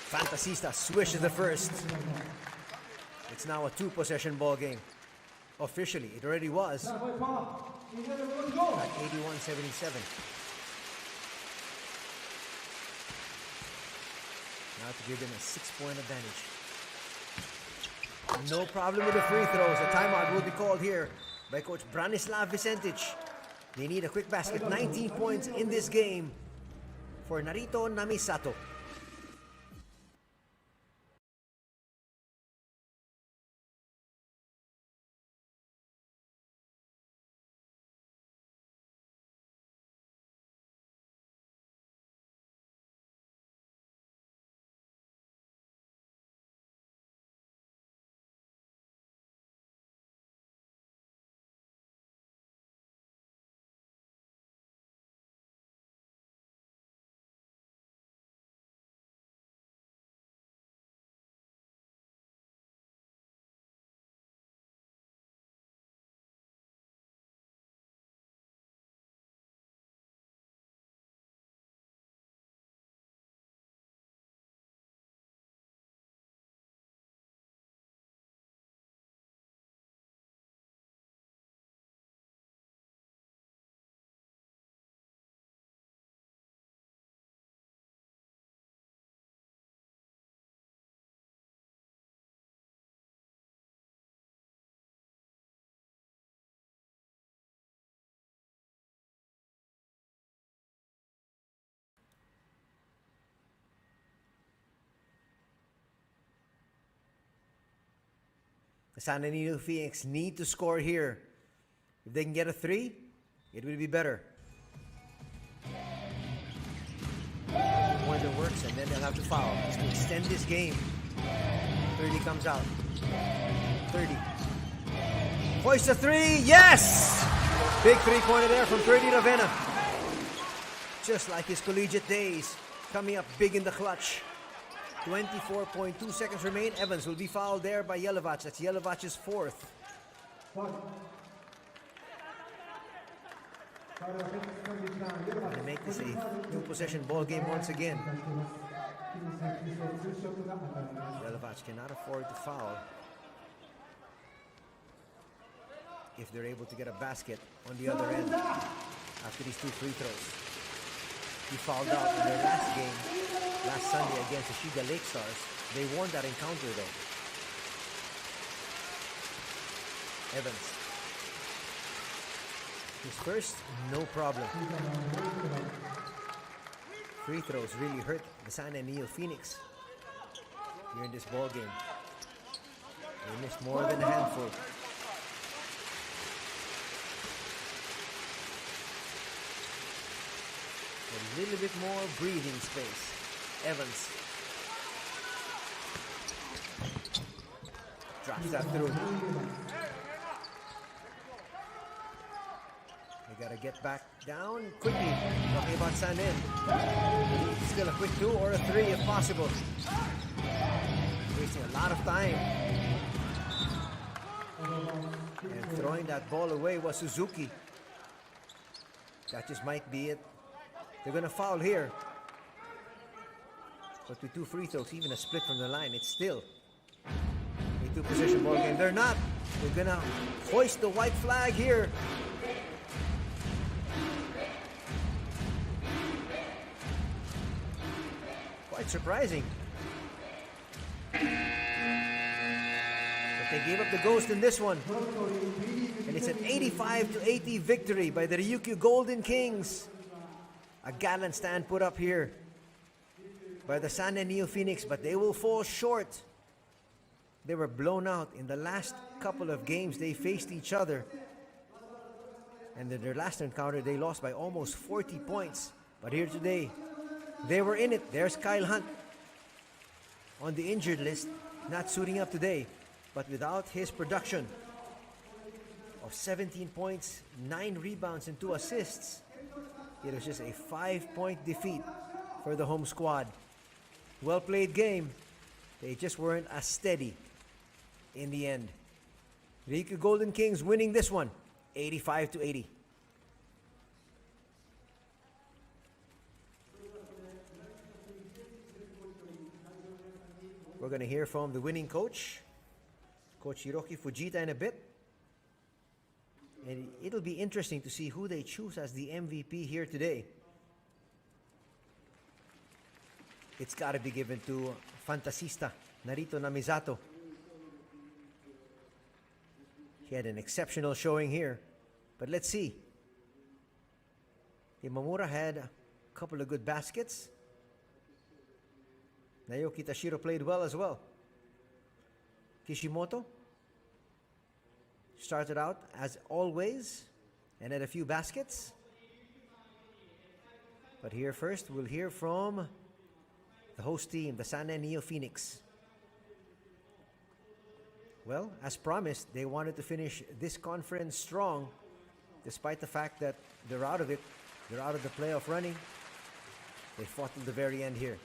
Fantasista swishes the first. It's now a two-possession ball game. Officially, it already was at 81-77. Now to give them a 6-point advantage. No problem with the free throws. A timeout will be called here by Coach Branislav Vicentich. They need a quick basket. 19 points in this game for Narito Namisato. The San Neophoenix need to score here. If they can get a 3, it will be better. Pointer works, and then they'll have to foul just to extend this game. 30 comes out. 30. Hoist a 3. Yes! Big 3-pointer there from 30 Ravenna. Just like his collegiate days. Coming up big in the clutch. 24.2 seconds remain. Evans will be fouled there by Yelovac. That's Yelovac's 4th. They make this a 2-possession ball game once again. Yelovac cannot afford to foul if they're able to get a basket on the other end after these 2 free throws. He fouled out in their last game last Sunday against the Shiga Lake Stars. They won that encounter though. Evans. His first, no problem. Free throws really hurt the San Neophoenix here in this ball game. They missed more than a handful. A little bit more breathing space. Evans drops that through. They gotta get back down quickly. Talking about Sanin. Still a quick 2 or a 3 if possible. Wasting a lot of time. And throwing that ball away was Suzuki. That just might be it. They're gonna foul here. But with 2 free throws, even a split from the line, it's still a 2-possession ball game. They're not. They're gonna hoist the white flag here. Quite surprising. But they gave up the ghost in this one. And it's an 85-80 victory by the Ryukyu Golden Kings. A gallant stand put up here by the San Neophoenix, but they will fall short. They were blown out in the last couple of games they faced each other. And in their last encounter, they lost by almost 40 points. But here today, they were in it. There's Kyle Hunt on the injured list, not suiting up today, but without his production of 17 points, 9 rebounds, and 2 assists. It was just a 5-point defeat for the home squad. Well played game. They just weren't as steady in the end. Ryukyu Golden Kings winning this one, 85-80. We're going to hear from the winning coach, Coach Hiroki Fujita, in a bit. And it'll be interesting to see who they choose as the MVP here today. It's got to be given to Fantasista Narito Namizato. He had an exceptional showing here. But let's see. Imamura had a couple of good baskets. Naoki Tashiro played well as well. Kishimoto started out as always and had a few baskets. But here first, we'll hear from the host team, the San Neophoenix. Well, as promised, they wanted to finish this conference strong, despite the fact that they're out of it. They're out of the playoff running. They fought till the very end here.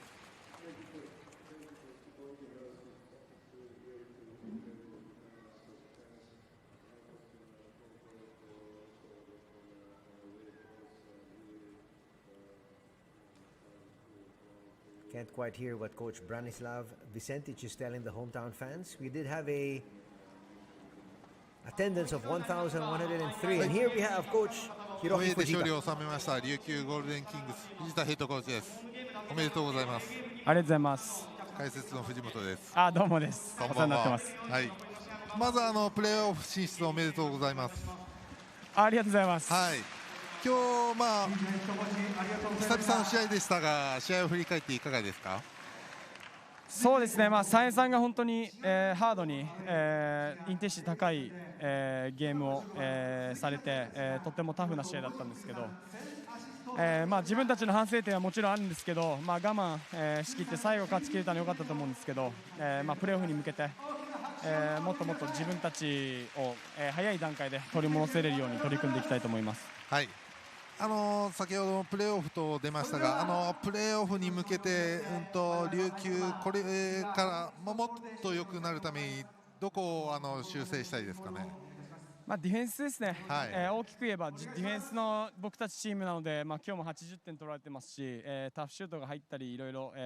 Can't quite hear what Coach Branislav Vicentich is telling the hometown fans. We did have a attendance of 1,103, and here we have Coach Hiroki 勝利 Fujita. を収めました琉球ゴールデンキングス藤田ヘッドコーチです。おめでとうございます。ありがとうございます。解説の藤本です。あ、どうもです。お世話になってます。はい。まずプレーオフ進出おめでとうございます。ありがとうございます。はい。今日久々の試合でしたが、試合を振り返っていかがですか？そうですね、サエさんが本当に、ハードに、インテンシティ高い、ゲームを、されて、とてもタフな試合だったんですけど、自分たちの反省点はもちろんあるんですけど、我慢、しきって最後勝ち切れたのは良かったと思うんですけど、プレーオフに向けて、もっともっと自分たちを、早い段階で取り戻せれるように取り組んでいきたいと思います。はい、先ほどプレーオフと出ましたが、プレーオフに向けて、琉球、これからもっと良くなるためにどこを修正したいですかね。ディフェンスですね、はい、大きく言えばディフェンスの僕たちチームなので、今日も80点取られてますし、タフシュートが入ったりいろいろ、シ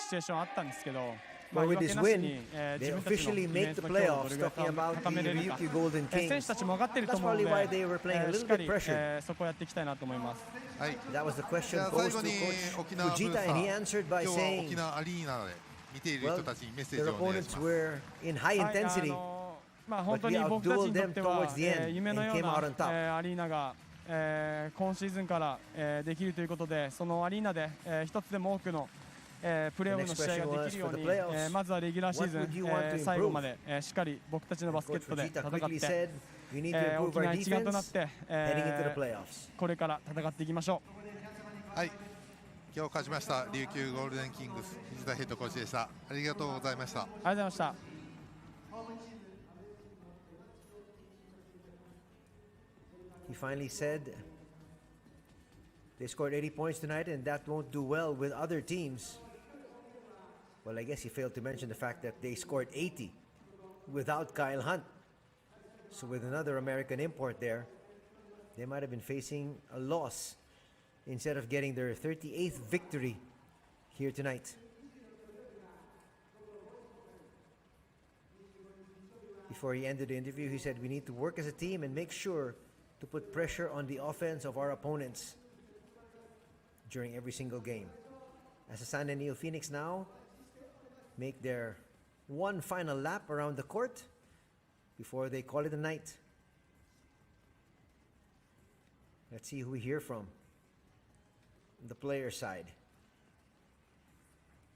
チュエーションあったんですけど、But 言い with 訳 this なし win, に、 they 自分たちのデ officially ィフェン make ス the の強度をど playoffs. れぐらい Talking about 高 the めれるか、 Ryukyu Golden 選手 Kings. たちも分かっていると That's 思うの probably で、 why they were playing a しっ little か bit り、 pressured. そこをやっていきたいなと思います。はい、 That was the じ question ゃあ posed 最 to 後に Coach 沖縄ブー Fujita, スタ and he ー、 answered by 今日は沖 saying, 縄アリーナで見ている well, 人たちにメッセー their ジをお願い opponents します。 were in high はい、 intensity. 本当に僕たちにとっては、 But we outdueled them towards the end 夢のよう and came out な on top. アリーナが、今シーズンから、できるということで、そのアリーナで、一つでも多くの、プレーオフの試合ができるように、まずはレギュラーシーズン、最後まで、しっかり僕たちのバスケッ Coach トで Fujita 戦っ quickly て、 said, we need to 大 improve きな our 一丸となっ defense て、 heading into the playoffs. これから戦っていきましょう。はい、今日勝ちました琉球ゴールデンキングス藤田ヘッドコーチでした。ありがとうございました。ありがとうございました。He finally said they scored 80 points tonight and that won't do well with other teams. Well, I guess he failed to mention the fact that they scored 80 without Kyle Hunt. So with another American import there, they might have been facing a loss instead of getting their 38th victory here tonight. Before he ended the interview, he said, we need to work as a team and make sure to put pressure on the offense of our opponents during every single game. As Asan and Neophoenix now make their one final lap around the court before they call it a night. Let's see who we hear from on the player side.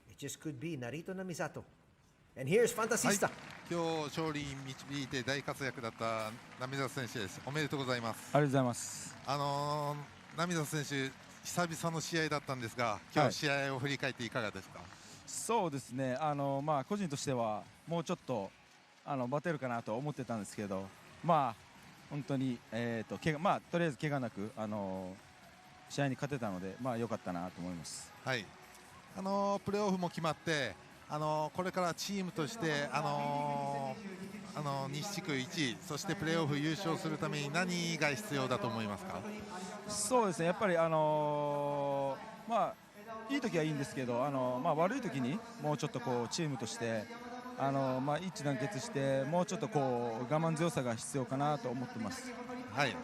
It just could be Narito Namisato. And here's はい、 Fantasista. 今日勝利に導いて大活躍だった波里選手です。おめでとうございます。ありがとうございます。波里選手、久々の試合だったんですが、今日試合を振り返っていかがですか。そうですね、個人としてはもうちょっとバテるかなと思ってたんですけど、本当に、とりあえず怪我なく、試合に勝てたので、良かったなと思います。はい、プレーオフも決まって、これからチームとして、西地区1位、そしてプレーオフ優勝するために何が必要だと思いますか。そうですね、やっぱりいい時はいいんですけど、悪い時にもうちょっとこうチームとして一致団結してもうちょっとこう我慢強さが必要かなと思ってます。はい。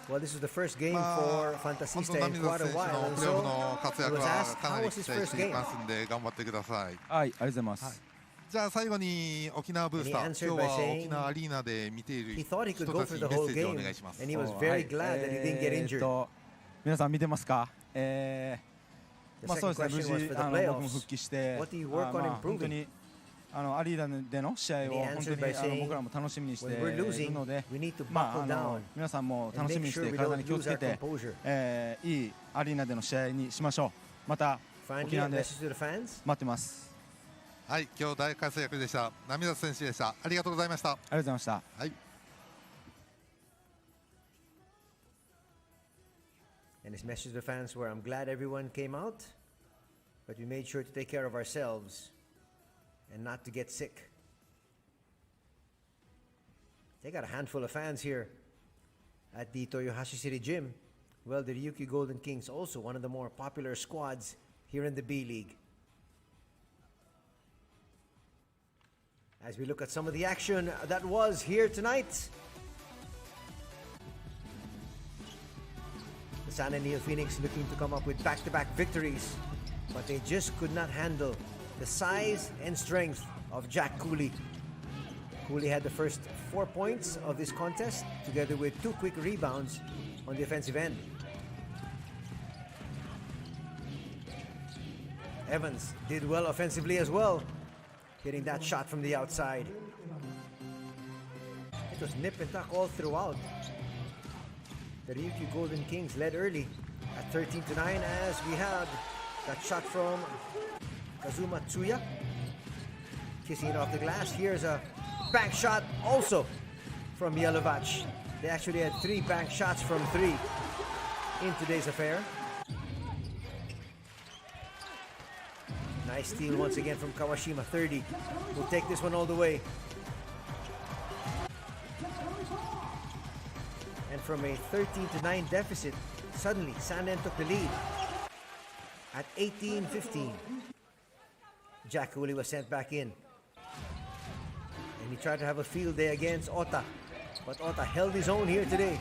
Well, this is the first game for Fantasista in quite a while. プレーオフの活躍 was は asked かな how り was 期 his 待し first てい game. ますんで頑張ってください。はい、ありがとうございます。じゃあ最後に沖縄ブースター、 And he answered 今日 by は saying 沖縄アリーナで見ている He 人 thought he た could ち go に for メ the ッ whole セージをお game, 願いします。 and he was は very い glad that he didn't get injured. 皆さん見てますか。The そう second ですね、 question 無 was 事 for the 僕も復 playoffs. 帰して、 What do you work on 本当 improving? にアリーナでの試合を And he 本当 answered に by saying, 僕らも楽しみにしてい when we're る losing, ので、 we need to buckle down 皆さんも and 楽し make みにし sure て we 体 don't に気を lose つけ our て、 composure. いいアリーナでの試合にしましょう。また Finally, 沖 a 縄で message to the fans. 待ってます。はい、今日大活躍でした。波里選手でした。ありがとうございました。ありがとうございました。はい。And his message to the fans were, I'm glad everyone came out, but we made sure to take care of ourselves and not to get sick. They got a handful of fans here at the Toyohashi City Gym. Well, the Ryukyu Golden Kings, also one of the more popular squads here in the B.LEAGUE. As we look at some of the action that was here tonight, the San and Neophoenix looking to come up with back-to-back victories, but they just could not handle the size and strength of Jack Cooley. Cooley had the first 4 points of this contest, together with 2 quick rebounds on the offensive end. Evans did well offensively as well, hitting that shot from the outside. It was nip and tuck all throughout. The Ryukyu Golden Kings led early at 13-9 as we had that shot from Kazuma Tsuya. Kissing it off the glass. Here's a bank shot also from Yelovach. They actually had 3 bank shots from 3 in today's affair. Nice steal once again from Kawashima. 30 will take this one all the way. And from a 13-9 deficit, suddenly Sanen took the lead at 18-15. Jack Cooley was sent back in. And he tried to have a field day against Ota. But Ota held his own here today.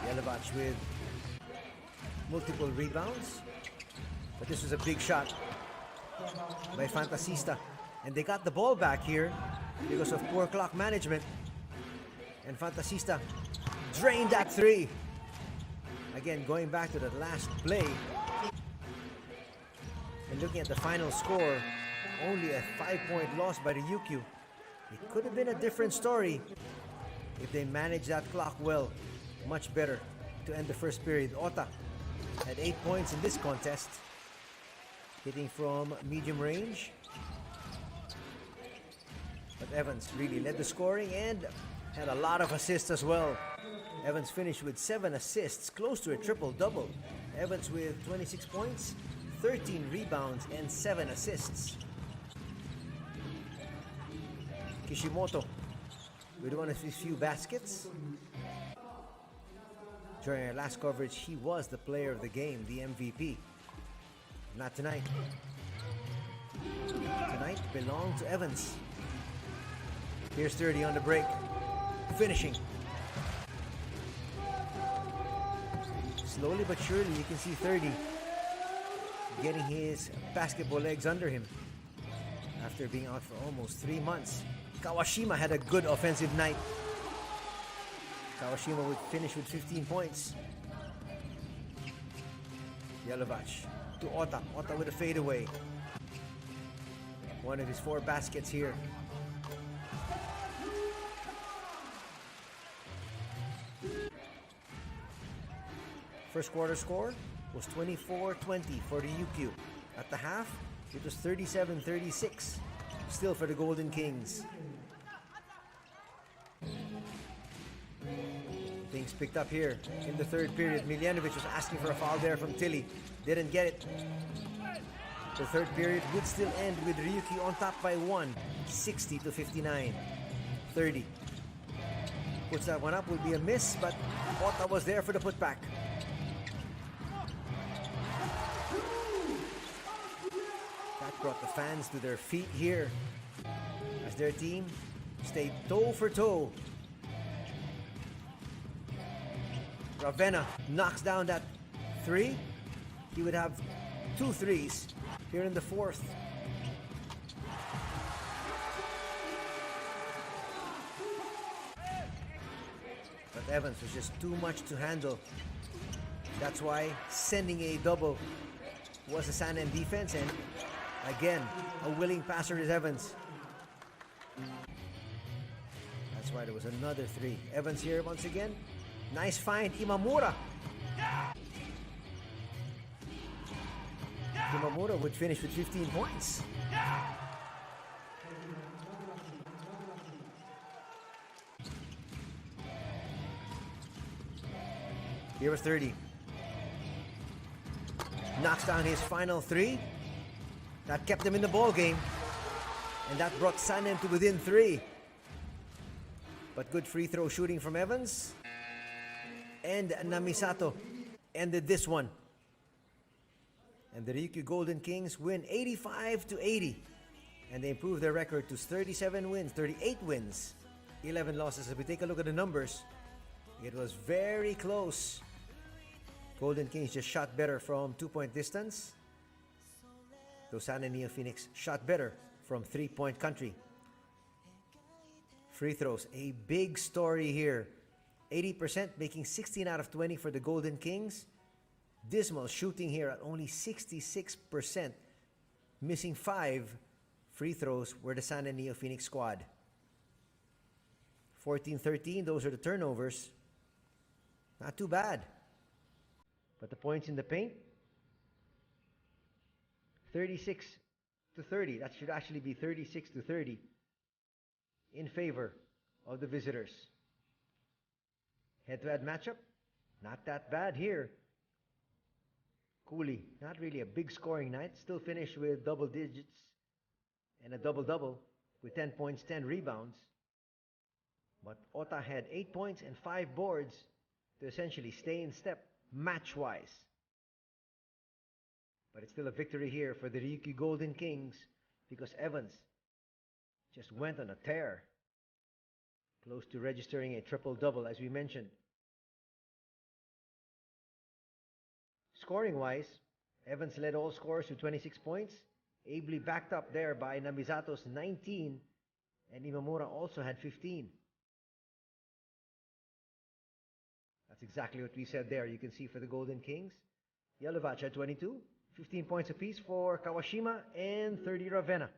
Yelovach with multiple rebounds. But this was a big shot by Fantasista. And they got the ball back here because of poor clock management. And Fantasista drained that 3. Again, going back to the last play. And looking at the final score, only a 5-point loss by the Ryukyu. It could have been a different story if they managed that clock well. Much better to end the first period. Ota had 8 points in this contest, hitting from medium range. But Evans really led the scoring and had a lot of assists as well. Evans finished with 7 assists, close to a triple-double. Evans with 26 points, 13 rebounds, and 7 assists. Kishimoto with one of his few baskets. During our last coverage, he was the player of the game, the MVP. Not tonight. Tonight belonged to Evans. Here's 30 on the break. Finishing. Slowly but surely, you can see 30 getting his basketball legs under him after being out for almost 3 months. Kawashima had a good offensive night. Kawashima would finish with 15 points. Yelovach to Ota. Ota with a fadeaway. One of his 4 baskets here. First quarter score was 24-20 for the Ryukyu. At the half, it was 37-36. Still for the Golden Kings. Things picked up here in the third period. Miljanovic was asking for a foul there from Tilly. Didn't get it. The third period would still end with Ryukyu on top by 1, 60-59. 30. Puts that one up, will be a miss, but Ota was there for the putback. That brought the fans to their feet here as their team stayed toe for toe. Ravenna knocks down that 3. He would have 2 threes here in the fourth. But Evans was just too much to handle. That's why sending a double was the Sanem defense, and again, a willing passer is Evans. That's why there was another 3. Evans here once again. Nice find, Imamura. Imamura would finish with 15 points. Here was 30. Knocks down his final 3. That kept them in the ball game. And that brought Sanem to within 3. But good free throw shooting from Evans. And Namisato ended this one. And the Ryukyu Golden Kings win 85-80. And they improve their record to 38 wins, 11 losses. If we take a look at the numbers, it was very close. Golden Kings just shot better from 2-point distance. Dosan and Neophoenix shot better from 3-point country. Free throws, a big story here. 80%, making 16 out of 20 for the Golden Kings. Dismal shooting here at only 66%, missing 5 free throws were the San and Neophoenix squad. 14-13, those are the turnovers. Not too bad. But the points in the paint, 36-30. That should actually be 36-30 in favor of the visitors. Head-to-head matchup, not that bad here. Cooley, not really a big scoring night, still finished with double digits and a double-double with 10 points, 10 rebounds. But Ota had 8 points and 5 boards to essentially stay in step match-wise. But it's still a victory here for the Ryukyu Golden Kings because Evans just went on a tear, close to registering a triple-double as we mentioned. Scoring-wise, Evans led all scorers to 26 points, ably backed up there by Namizato's 19, and Imamura also had 15. That's exactly what we said there. You can see for the Golden Kings, Yelovach had 22, 15 points apiece for Kawashima, and 30 Ravenna.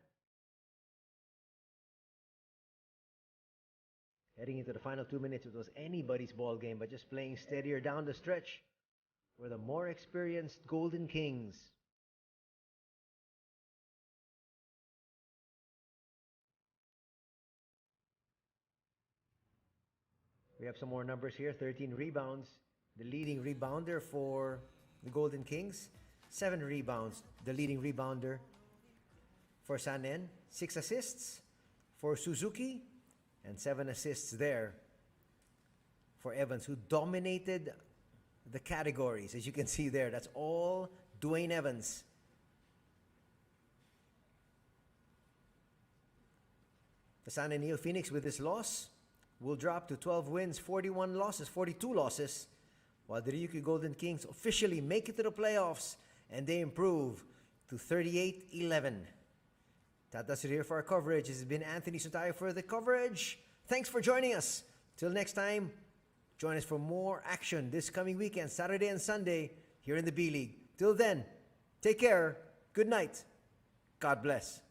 Heading into the final 2 minutes, it was anybody's ball game, but just playing steadier down the stretch were the more experienced Golden Kings. We have some more numbers here. 13 rebounds, the leading rebounder for the Golden Kings. 7 rebounds, the leading rebounder for Sanen. 6 assists for Suzuki, and 7 assists there for Evans, who dominated the categories. As you can see there, that's all Dwayne Evans. The San and Neophoenix, with this loss, will drop to 12 wins, 41 losses, 42 losses, while the Ryukyu Golden Kings officially make it to the playoffs and they improve to 38-11. That does it here for our coverage. This has been Anthony Sutayo for the coverage. Thanks for joining us. Till next time, join us for more action this coming weekend, Saturday and Sunday, here in the B-League. Till then, take care, good night, God bless.